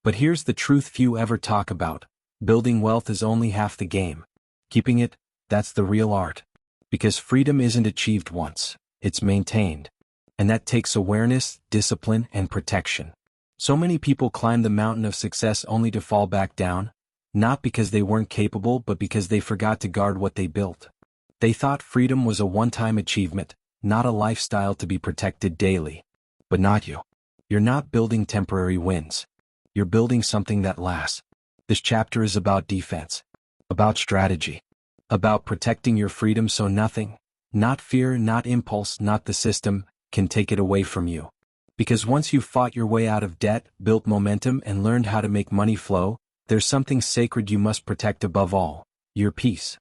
But here's the truth few ever talk about. Building wealth is only half the game. Keeping it, that's the real art. Because freedom isn't achieved once, it's maintained. And that takes awareness, discipline, and protection. So many people climb the mountain of success only to fall back down, not because they weren't capable but because they forgot to guard what they built. They thought freedom was a one-time achievement, not a lifestyle to be protected daily. But not you. You're not building temporary wins. You're building something that lasts. This chapter is about defense, about strategy, about protecting your freedom so nothing, not fear, not impulse, not the system, can take it away from you. Because once you've fought your way out of debt, built momentum, and learned how to make money flow, there's something sacred you must protect above all, your peace.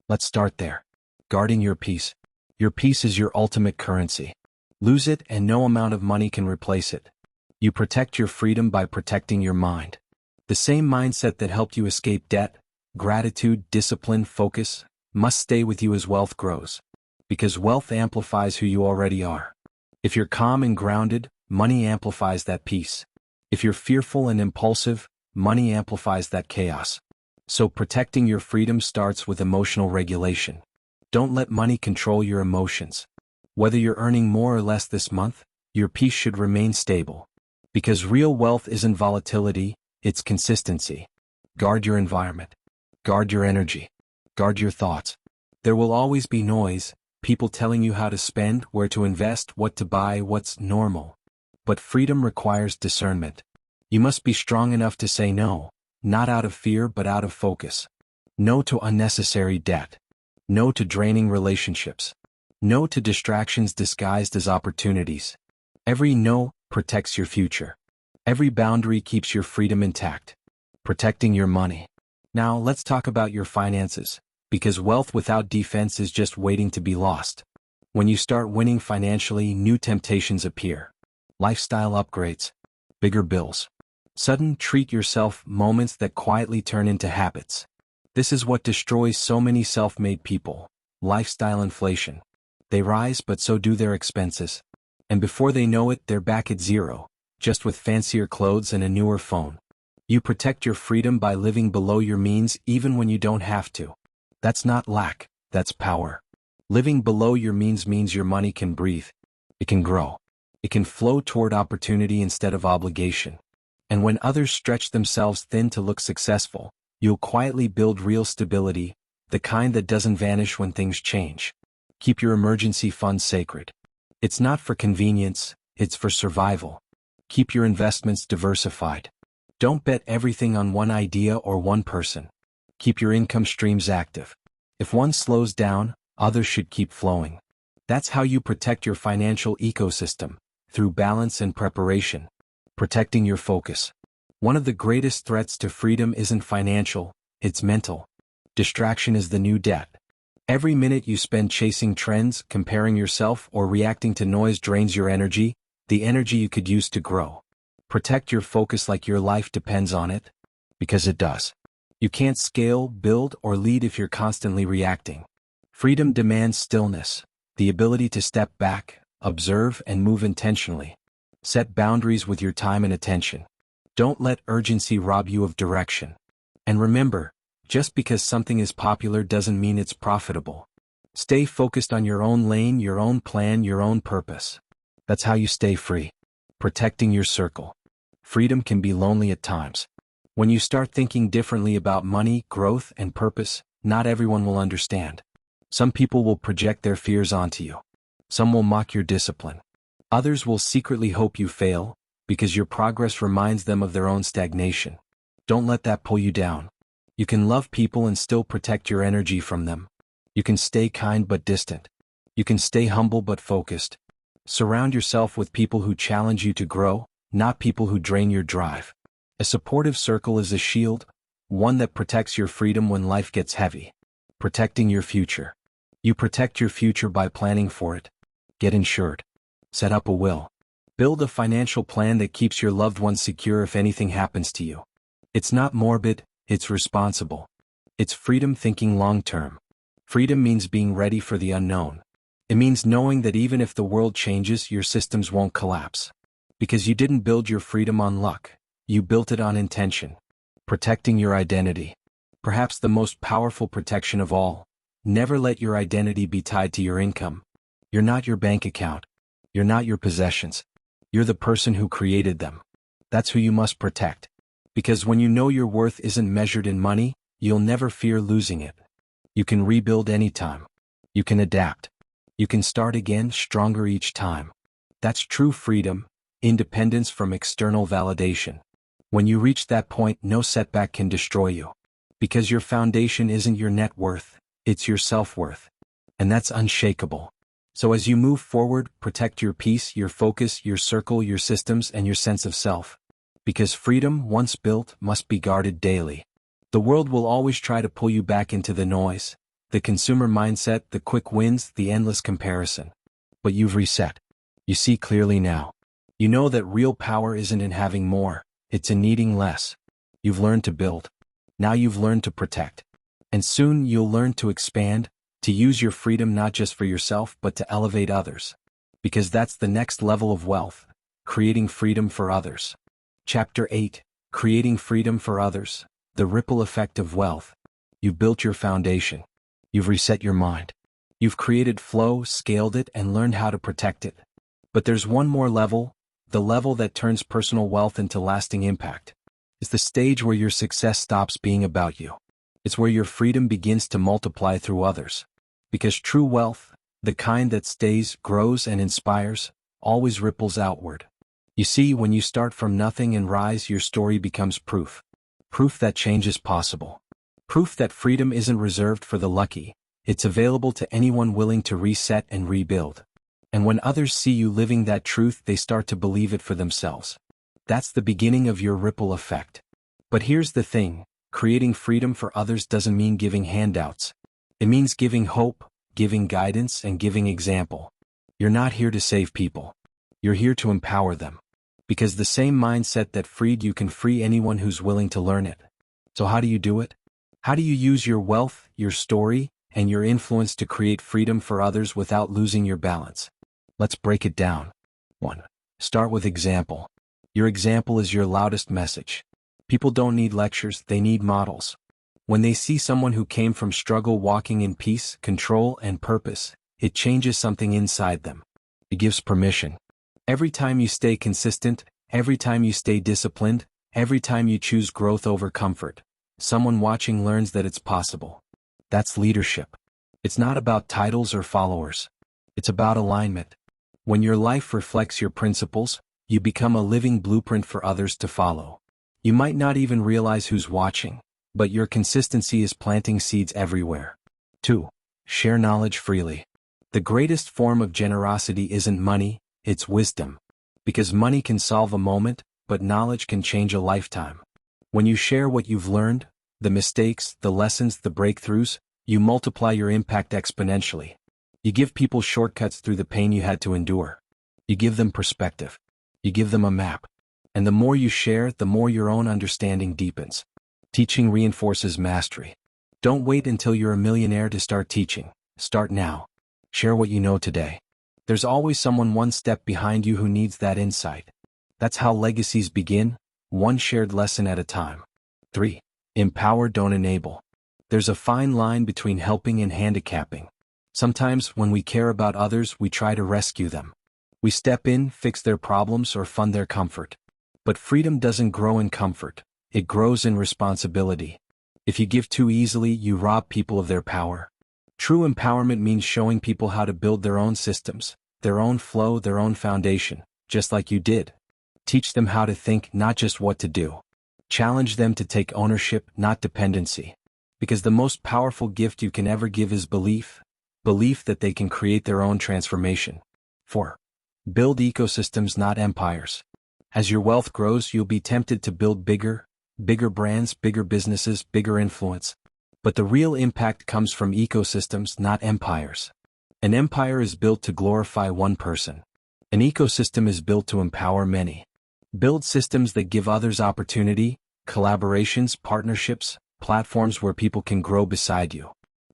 Let's start there. Guarding your peace. Your peace is your ultimate currency. Lose it and no amount of money can replace it. You protect your freedom by protecting your mind. The same mindset that helped you escape debt, gratitude, discipline, focus, must stay with you as wealth grows. Because wealth amplifies who you already are. If you're calm and grounded, money amplifies that peace. If you're fearful and impulsive, money amplifies that chaos. So protecting your freedom starts with emotional regulation. Don't let money control your emotions. Whether you're earning more or less this month, your peace should remain stable. Because real wealth isn't volatility, it's consistency. Guard your environment. Guard your energy. Guard your thoughts. There will always be noise, people telling you how to spend, where to invest, what to buy, what's normal. But freedom requires discernment. You must be strong enough to say no, not out of fear but out of focus. No to unnecessary debt. No to draining relationships. No to distractions disguised as opportunities. Every no protects your future. Every boundary keeps your freedom intact. Protecting your money. Now let's talk about your finances, because wealth without defense is just waiting to be lost. When you start winning financially, new temptations appear. Lifestyle upgrades. Bigger bills. Sudden treat-yourself moments that quietly turn into habits. This is what destroys so many self-made people. Lifestyle inflation. They rise, but so do their expenses. And before they know it, they're back at zero, just with fancier clothes and a newer phone. You protect your freedom by living below your means even when you don't have to. That's not lack, that's power. Living below your means your money can breathe. It can grow. It can flow toward opportunity instead of obligation. And when others stretch themselves thin to look successful, you'll quietly build real stability, the kind that doesn't vanish when things change. Keep your emergency fund sacred. It's not for convenience, it's for survival. Keep your investments diversified. Don't bet everything on one idea or one person. Keep your income streams active. If one slows down, others should keep flowing. That's how you protect your financial ecosystem, through balance and preparation. Protecting your focus. One of the greatest threats to freedom isn't financial, it's mental. Distraction is the new debt. Every minute you spend chasing trends, comparing yourself, or reacting to noise drains your energy, the energy you could use to grow. Protect your focus like your life depends on it, because it does. You can't scale, build, or lead if you're constantly reacting. Freedom demands stillness, the ability to step back, observe, and move intentionally. Set boundaries with your time and attention. Don't let urgency rob you of direction. And remember, just because something is popular doesn't mean it's profitable. Stay focused on your own lane, your own plan, your own purpose. That's how you stay free. Protecting your circle. Freedom can be lonely at times. When you start thinking differently about money, growth, and purpose, not everyone will understand. Some people will project their fears onto you. Some will mock your discipline. Others will secretly hope you fail, because your progress reminds them of their own stagnation. Don't let that pull you down. You can love people and still protect your energy from them. You can stay kind but distant. You can stay humble but focused. Surround yourself with people who challenge you to grow, not people who drain your drive. A supportive circle is a shield, one that protects your freedom when life gets heavy. Protecting your future. You protect your future by planning for it. Get insured. Set up a will. Build a financial plan that keeps your loved ones secure if anything happens to you. It's not morbid, it's responsible. It's freedom thinking long-term. Freedom means being ready for the unknown. It means knowing that even if the world changes, your systems won't collapse. Because you didn't build your freedom on luck, you built it on intention. Protecting your identity. Perhaps the most powerful protection of all. Never let your identity be tied to your income. You're not your bank account. You're not your possessions. You're the person who created them. That's who you must protect. Because when you know your worth isn't measured in money, you'll never fear losing it. You can rebuild anytime. You can adapt. You can start again, stronger each time. That's true freedom, independence from external validation. When you reach that point, no setback can destroy you. Because your foundation isn't your net worth, it's your self-worth. And that's unshakable. So as you move forward, protect your peace, your focus, your circle, your systems, and your sense of self. Because freedom, once built, must be guarded daily. The world will always try to pull you back into the noise, the consumer mindset, the quick wins, the endless comparison. But you've reset. You see clearly now. You know that real power isn't in having more, it's in needing less. You've learned to build. Now you've learned to protect. And soon you'll learn to expand, to use your freedom not just for yourself but to elevate others. Because that's the next level of wealth, creating freedom for others. Chapter 8, Creating Freedom for Others, the Ripple Effect of Wealth. You've built your foundation. You've reset your mind. You've created flow, scaled it, and learned how to protect it. But there's one more level, the level that turns personal wealth into lasting impact. It's the stage where your success stops being about you. It's where your freedom begins to multiply through others. Because true wealth, the kind that stays, grows, and inspires, always ripples outward. You see, when you start from nothing and rise, your story becomes proof. Proof that change is possible. Proof that freedom isn't reserved for the lucky, it's available to anyone willing to reset and rebuild. And when others see you living that truth, they start to believe it for themselves. That's the beginning of your ripple effect. But here's the thing, creating freedom for others doesn't mean giving handouts. It means giving hope, giving guidance, and giving example. You're not here to save people. You're here to empower them. Because the same mindset that freed you can free anyone who's willing to learn it. So how do you do it? How do you use your wealth, your story, and your influence to create freedom for others without losing your balance? Let's break it down. 1. Start with example. Your example is your loudest message. People don't need lectures, they need models. When they see someone who came from struggle walking in peace, control, and purpose, it changes something inside them. It gives permission. Every time you stay consistent, every time you stay disciplined, every time you choose growth over comfort, someone watching learns that it's possible. That's leadership. It's not about titles or followers. It's about alignment. When your life reflects your principles, you become a living blueprint for others to follow. You might not even realize who's watching, but your consistency is planting seeds everywhere. 2. Share knowledge freely. The greatest form of generosity isn't money, it's wisdom. Because money can solve a moment, but knowledge can change a lifetime. When you share what you've learned, the mistakes, the lessons, the breakthroughs, you multiply your impact exponentially. You give people shortcuts through the pain you had to endure. You give them perspective. You give them a map. And the more you share, the more your own understanding deepens. Teaching reinforces mastery. Don't wait until you're a millionaire to start teaching. Start now. Share what you know today. There's always someone one step behind you who needs that insight. That's how legacies begin, one shared lesson at a time. 3. Empower, don't enable. There's a fine line between helping and handicapping. Sometimes, when we care about others, we try to rescue them. We step in, fix their problems, or fund their comfort. But freedom doesn't grow in comfort, it grows in responsibility. If you give too easily, you rob people of their power. True empowerment means showing people how to build their own systems, their own flow, their own foundation, just like you did. Teach them how to think, not just what to do. Challenge them to take ownership, not dependency. Because the most powerful gift you can ever give is belief that they can create their own transformation. 4. Build ecosystems, not empires. As your wealth grows, you'll be tempted to build bigger brands, bigger businesses, bigger influence. But the real impact comes from ecosystems, not empires. An empire is built to glorify one person. An ecosystem is built to empower many. Build systems that give others opportunity, collaborations, partnerships, platforms where people can grow beside you.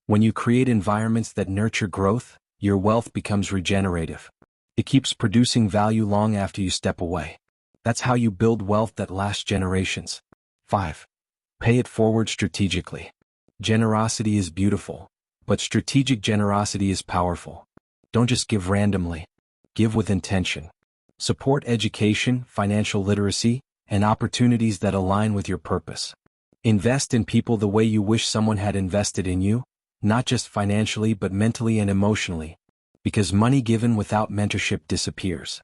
When you create environments that nurture growth, your wealth becomes regenerative. It keeps producing value long after you step away. That's how you build wealth that lasts generations. 5. Pay it forward strategically. Generosity is beautiful, but strategic generosity is powerful. Don't just give randomly. Give with intention. Support education, financial literacy, and opportunities that align with your purpose. Invest in people the way you wish someone had invested in you, not just financially but mentally and emotionally. Because money given without mentorship disappears.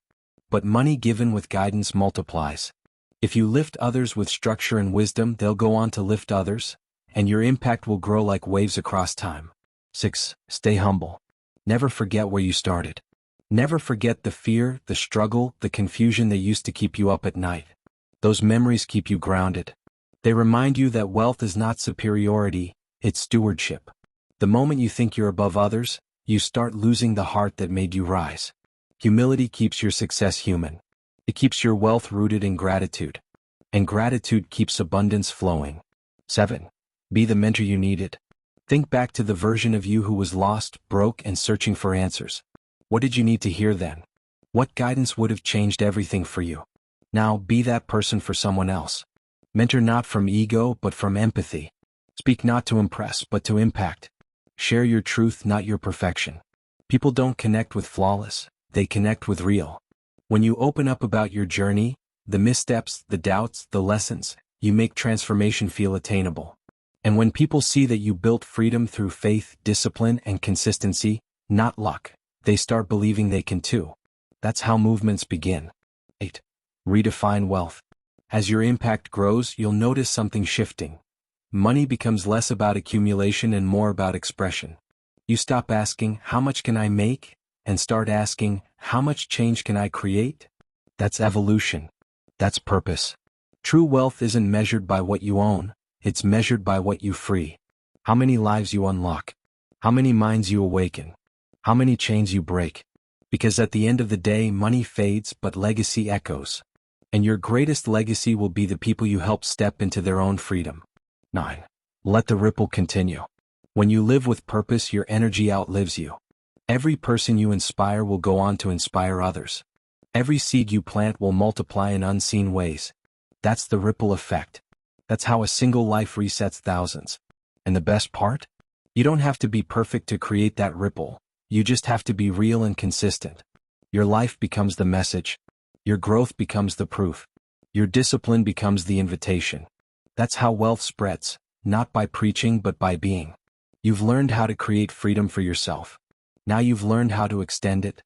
But money given with guidance multiplies. If you lift others with structure and wisdom, they'll go on to lift others, and your impact will grow like waves across time. 6. Stay humble. Never forget where you started. Never forget the fear, the struggle, the confusion that used to keep you up at night. Those memories keep you grounded. They remind you that wealth is not superiority, it's stewardship. The moment you think you're above others, you start losing the heart that made you rise. Humility keeps your success human. It keeps your wealth rooted in gratitude. And gratitude keeps abundance flowing. 7. Be the mentor you needed. Think back to the version of you who was lost, broke, and searching for answers. What did you need to hear then? What guidance would have changed everything for you? Now be that person for someone else. Mentor not from ego but from empathy. Speak not to impress but to impact. Share your truth, not your perfection. People don't connect with flawless, they connect with real. When you open up about your journey, the missteps, the doubts, the lessons, you make transformation feel attainable. And when people see that you built freedom through faith, discipline, and consistency, not luck, they start believing they can too. That's how movements begin. 8. Redefine wealth. As your impact grows, you'll notice something shifting. money becomes less about accumulation and more about expression. You stop asking, how much can I make? And start asking, how much change can I create? That's evolution. That's purpose. True wealth isn't measured by what you own, it's measured by what you free. How many lives you unlock. How many minds you awaken. How many chains you break. Because at the end of the day, money fades, but legacy echoes. And your greatest legacy will be the people you help step into their own freedom. 9. Let the ripple continue. When you live with purpose, your energy outlives you. Every person you inspire will go on to inspire others. Every seed you plant will multiply in unseen ways. That's the ripple effect. That's how a single life resets thousands. And the best part? You don't have to be perfect to create that ripple. You just have to be real and consistent. Your life becomes the message. Your growth becomes the proof. Your discipline becomes the invitation. That's how wealth spreads, not by preaching but by being. You've learned how to create freedom for yourself. Now you've learned how to extend it.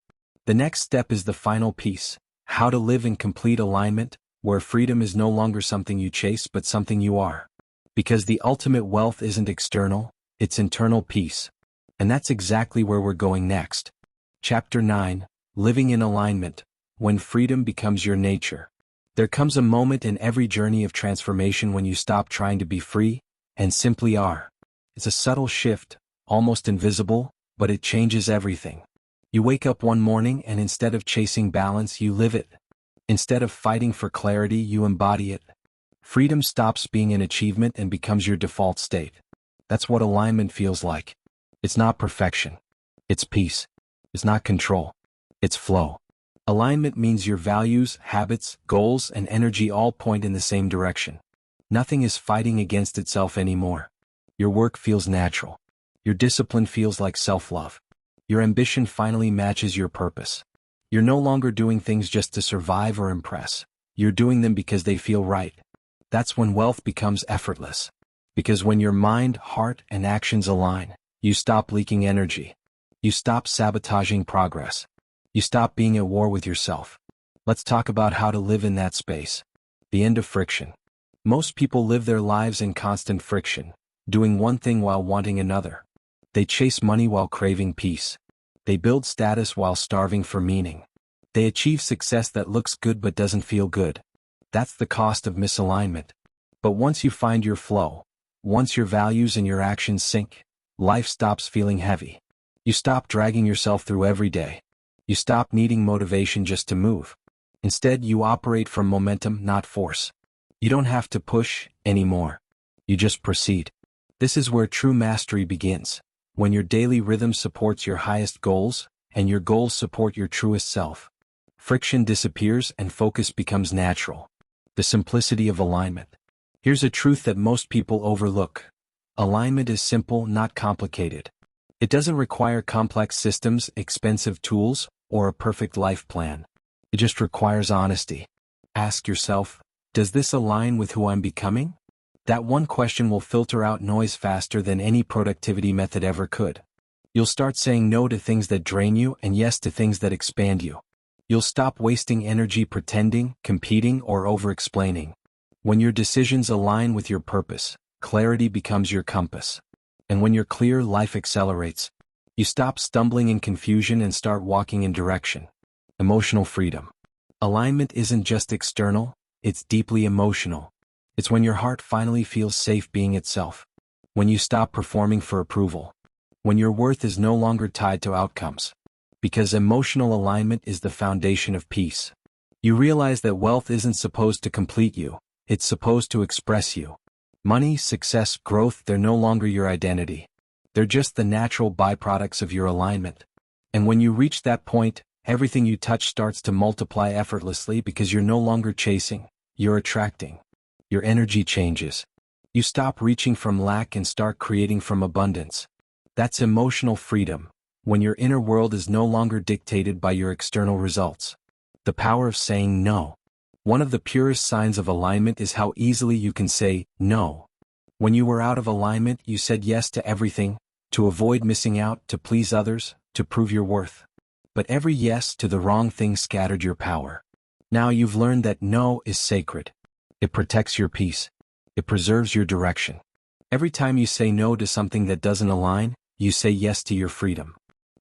The next step is the final piece, how to live in complete alignment, where freedom is no longer something you chase but something you are. Because the ultimate wealth isn't external, it's internal peace. And that's exactly where we're going next. Chapter 9, Living in Alignment, when freedom becomes your nature. There comes a moment in every journey of transformation when you stop trying to be free, and simply are. It's a subtle shift, almost invisible, but it changes everything. You wake up one morning and instead of chasing balance, you live it. Instead of fighting for clarity, you embody it. Freedom stops being an achievement and becomes your default state. That's what alignment feels like. It's not perfection. It's peace. It's not control. It's flow. Alignment means your values, habits, goals, and energy all point in the same direction. Nothing is fighting against itself anymore. Your work feels natural. Your discipline feels like self-love. Your ambition finally matches your purpose. You're no longer doing things just to survive or impress. You're doing them because they feel right. That's when wealth becomes effortless. Because when your mind, heart, and actions align, you stop leaking energy. You stop sabotaging progress. You stop being at war with yourself. Let's talk about how to live in that space. The end of friction. Most people live their lives in constant friction, doing one thing while wanting another. They chase money while craving peace. They build status while starving for meaning. They achieve success that looks good but doesn't feel good. That's the cost of misalignment. But once you find your flow, once your values and your actions sync, life stops feeling heavy. You stop dragging yourself through every day. You stop needing motivation just to move. Instead, you operate from momentum, not force. You don't have to push anymore. You just proceed. This is where true mastery begins. When your daily rhythm supports your highest goals, and your goals support your truest self. Friction disappears and focus becomes natural. The simplicity of alignment. Here's a truth that most people overlook. Alignment is simple, not complicated. It doesn't require complex systems, expensive tools, or a perfect life plan. It just requires honesty. Ask yourself, does this align with who I'm becoming? That one question will filter out noise faster than any productivity method ever could. You'll start saying no to things that drain you and yes to things that expand you. You'll stop wasting energy pretending, competing, or over-explaining. When your decisions align with your purpose, clarity becomes your compass. And when you're clear, life accelerates. You stop stumbling in confusion and start walking in direction. Emotional freedom. Alignment isn't just external, it's deeply emotional. It's when your heart finally feels safe being itself. When you stop performing for approval. When your worth is no longer tied to outcomes. Because emotional alignment is the foundation of peace. You realize that wealth isn't supposed to complete you, it's supposed to express you. Money, success, growth, they're no longer your identity. They're just the natural byproducts of your alignment. And when you reach that point, everything you touch starts to multiply effortlessly because you're no longer chasing, you're attracting. Your energy changes. You stop reaching from lack and start creating from abundance. That's emotional freedom, when your inner world is no longer dictated by your external results. The power of saying no. One of the purest signs of alignment is how easily you can say no. When you were out of alignment, you said yes to everything, to avoid missing out, to please others, to prove your worth. But every yes to the wrong thing scattered your power. Now you've learned that no is sacred. It protects your peace. It preserves your direction. Every time you say no to something that doesn't align, you say yes to your freedom.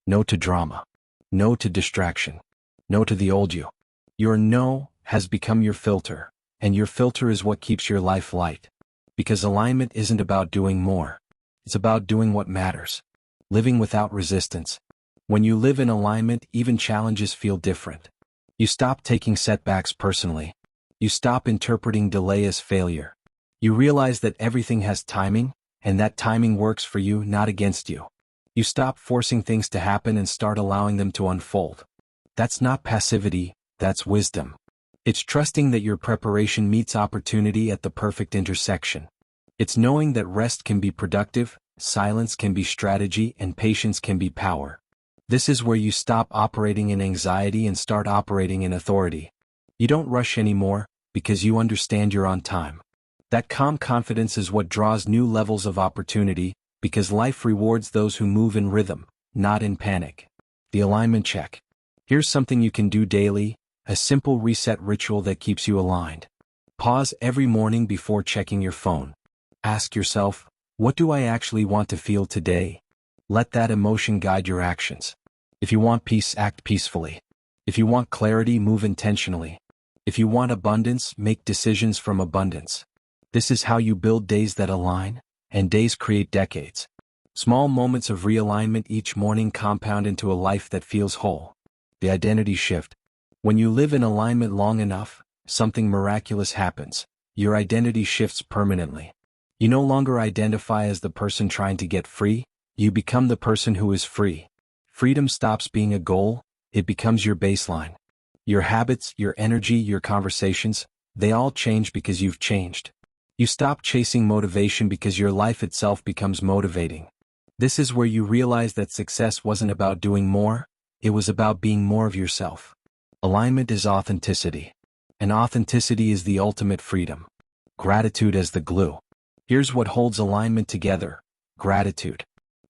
No to drama. No to distraction. No to the old you. Your no has become your filter, and your filter is what keeps your life light. Because alignment isn't about doing more. It's about doing what matters. Living without resistance. When you live in alignment, even challenges feel different. You stop taking setbacks personally. You stop interpreting delay as failure. You realize that everything has timing, and that timing works for you, not against you. You stop forcing things to happen and start allowing them to unfold. That's not passivity, that's wisdom. It's trusting that your preparation meets opportunity at the perfect intersection. It's knowing that rest can be productive, silence can be strategy, and patience can be power. This is where you stop operating in anxiety and start operating in authority. You don't rush anymore, because you understand you're on time. That calm confidence is what draws new levels of opportunity, because life rewards those who move in rhythm, not in panic. The alignment check. Here's something you can do daily, a simple reset ritual that keeps you aligned. Pause every morning before checking your phone. Ask yourself, what do I actually want to feel today? Let that emotion guide your actions. If you want peace, act peacefully. If you want clarity, move intentionally. If you want abundance, make decisions from abundance. This is how you build days that align, and days create decades. Small moments of realignment each morning compound into a life that feels whole. The identity shift. When you live in alignment long enough, something miraculous happens. Your identity shifts permanently. You no longer identify as the person trying to get free, you become the person who is free. Freedom stops being a goal, it becomes your baseline. Your habits, your energy, your conversations, they all change because you've changed. You stop chasing motivation because your life itself becomes motivating. This is where you realize that success wasn't about doing more, it was about being more of yourself. Alignment is authenticity. And authenticity is the ultimate freedom. Gratitude as the glue. Here's what holds alignment together. Gratitude.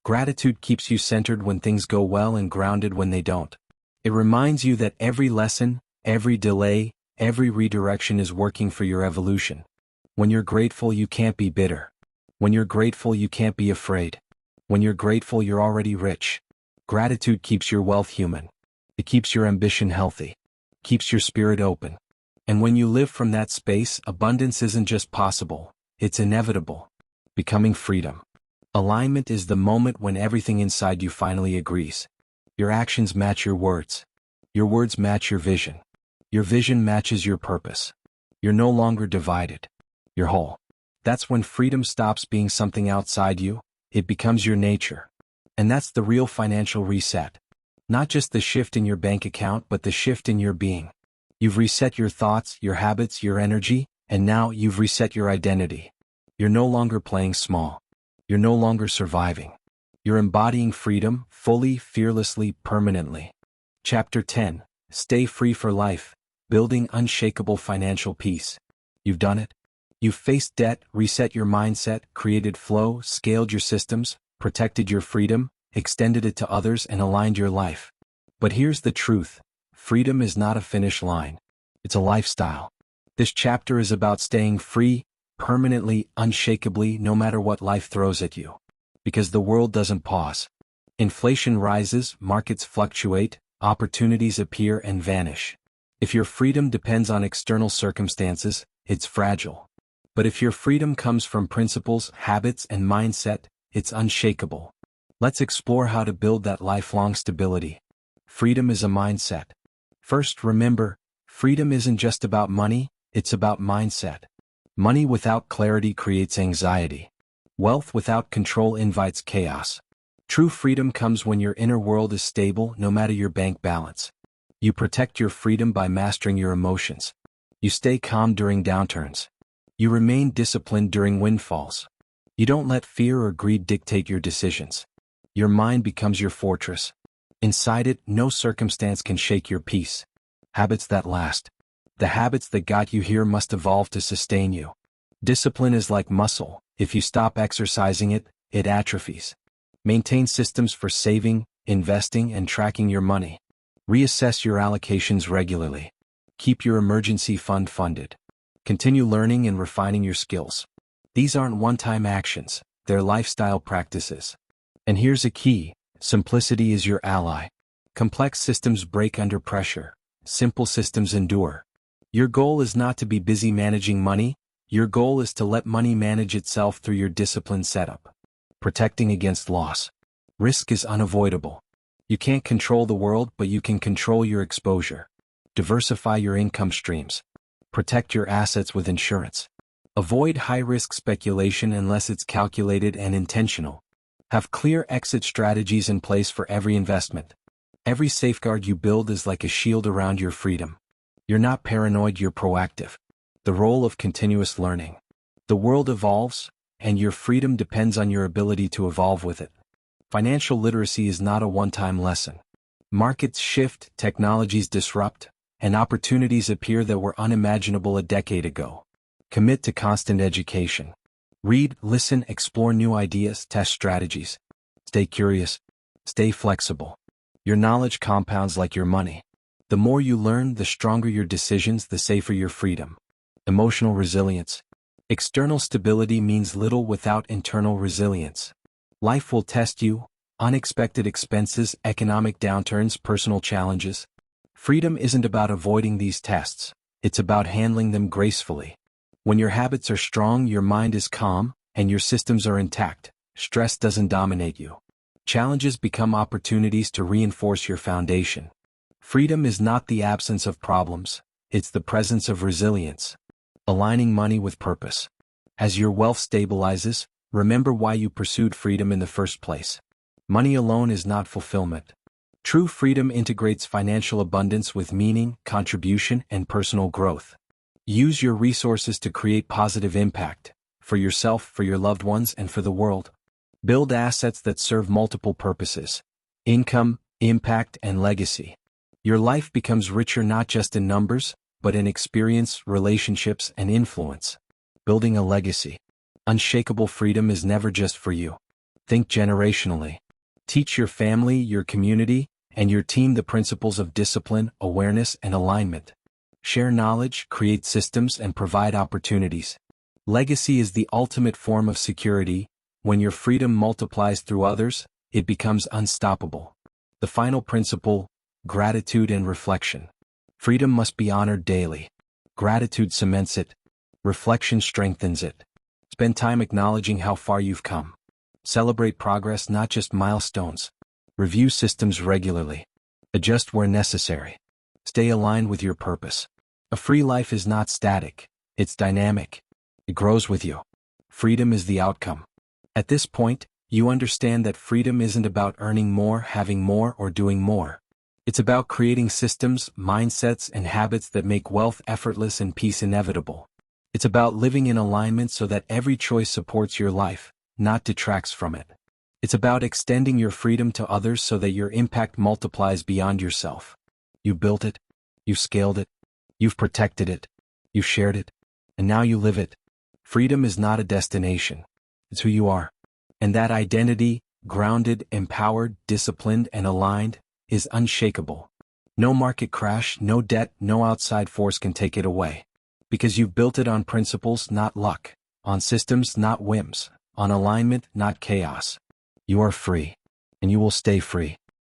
Gratitude keeps you centered when things go well and grounded when they don't. It reminds you that every lesson, every delay, every redirection is working for your evolution. When you're grateful, you can't be bitter. When you're grateful, you can't be afraid. When you're grateful, you're already rich. Gratitude keeps your wealth human. It keeps your ambition healthy. Keeps your spirit open. And when you live from that space, abundance isn't just possible, it's inevitable. Becoming freedom. Alignment is the moment when everything inside you finally agrees. Your actions match your words. Your words match your vision. Your vision matches your purpose. You're no longer divided. You're whole. That's when freedom stops being something outside you, it becomes your nature. And that's the real financial reset. Not just the shift in your bank account, but the shift in your being. You've reset your thoughts, your habits, your energy, and now you've reset your identity. You're no longer playing small. You're no longer surviving. You're embodying freedom, fully, fearlessly, permanently. Chapter 10. Stay free for life. Building unshakable financial peace. You've done it. You've faced debt, reset your mindset, created flow, scaled your systems, protected your freedom, extended it to others, and aligned your life. But here's the truth. Freedom is not a finish line. It's a lifestyle. This chapter is about staying free, permanently, unshakably, no matter what life throws at you. Because the world doesn't pause. Inflation rises, markets fluctuate, opportunities appear and vanish. If your freedom depends on external circumstances, it's fragile. But if your freedom comes from principles, habits, and mindset, it's unshakable. Let's explore how to build that lifelong stability. Freedom is a mindset. First, remember, freedom isn't just about money, it's about mindset. Money without clarity creates anxiety. Wealth without control invites chaos. True freedom comes when your inner world is stable, no matter your bank balance. You protect your freedom by mastering your emotions. You stay calm during downturns. You remain disciplined during windfalls. You don't let fear or greed dictate your decisions. Your mind becomes your fortress. Inside it, no circumstance can shake your peace. Habits that last. The habits that got you here must evolve to sustain you. Discipline is like muscle. If you stop exercising it, it atrophies. Maintain systems for saving, investing, and tracking your money. Reassess your allocations regularly. Keep your emergency fund funded. Continue learning and refining your skills. These aren't one-time actions, they're lifestyle practices. And here's a key: simplicity is your ally. Complex systems break under pressure, simple systems endure. Your goal is not to be busy managing money, your goal is to let money manage itself through your disciplined setup. Protecting against loss. Risk is unavoidable. You can't control the world, but you can control your exposure. Diversify your income streams. Protect your assets with insurance. Avoid high-risk speculation unless it's calculated and intentional. Have clear exit strategies in place for every investment. Every safeguard you build is like a shield around your freedom. You're not paranoid, you're proactive. The role of continuous learning. The world evolves, and your freedom depends on your ability to evolve with it. Financial literacy is not a one-time lesson. Markets shift, technologies disrupt, and opportunities appear that were unimaginable a decade ago. Commit to constant education. Read, listen, explore new ideas, test strategies. Stay curious. Stay flexible. Your knowledge compounds like your money. The more you learn, the stronger your decisions, the safer your freedom. Emotional resilience. External stability means little without internal resilience. Life will test you: unexpected expenses, economic downturns, personal challenges. Freedom isn't about avoiding these tests, it's about handling them gracefully. When your habits are strong, your mind is calm, and your systems are intact, stress doesn't dominate you. Challenges become opportunities to reinforce your foundation. Freedom is not the absence of problems, it's the presence of resilience. Aligning money with purpose. As your wealth stabilizes, remember why you pursued freedom in the first place. Money alone is not fulfillment. True freedom integrates financial abundance with meaning, contribution, and personal growth. Use your resources to create positive impact, for yourself, for your loved ones, and for the world. Build assets that serve multiple purposes: income, impact, and legacy. Your life becomes richer not just in numbers, but in experience, relationships, and influence. Building a legacy. Unshakable freedom is never just for you. Think generationally. Teach your family, your community, and your team the principles of discipline, awareness, and alignment. Share knowledge, create systems, and provide opportunities. Legacy is the ultimate form of security. When your freedom multiplies through others, it becomes unstoppable. The final principle: gratitude and reflection. Freedom must be honored daily. Gratitude cements it. Reflection strengthens it. Spend time acknowledging how far you've come. Celebrate progress, not just milestones. Review systems regularly. Adjust where necessary. Stay aligned with your purpose. A free life is not static, it's dynamic. It grows with you. Freedom is the outcome. At this point, you understand that freedom isn't about earning more, having more, or doing more. It's about creating systems, mindsets, and habits that make wealth effortless and peace inevitable. It's about living in alignment so that every choice supports your life, not detracts from it. It's about extending your freedom to others so that your impact multiplies beyond yourself. You built it, you've scaled it, you've protected it, you've shared it, and now you live it. Freedom is not a destination, it's who you are. And that identity, grounded, empowered, disciplined, and aligned, is unshakable. No market crash, no debt, no outside force can take it away. Because you've built it on principles, not luck, on systems, not whims, on alignment, not chaos. You are free, and you will stay free.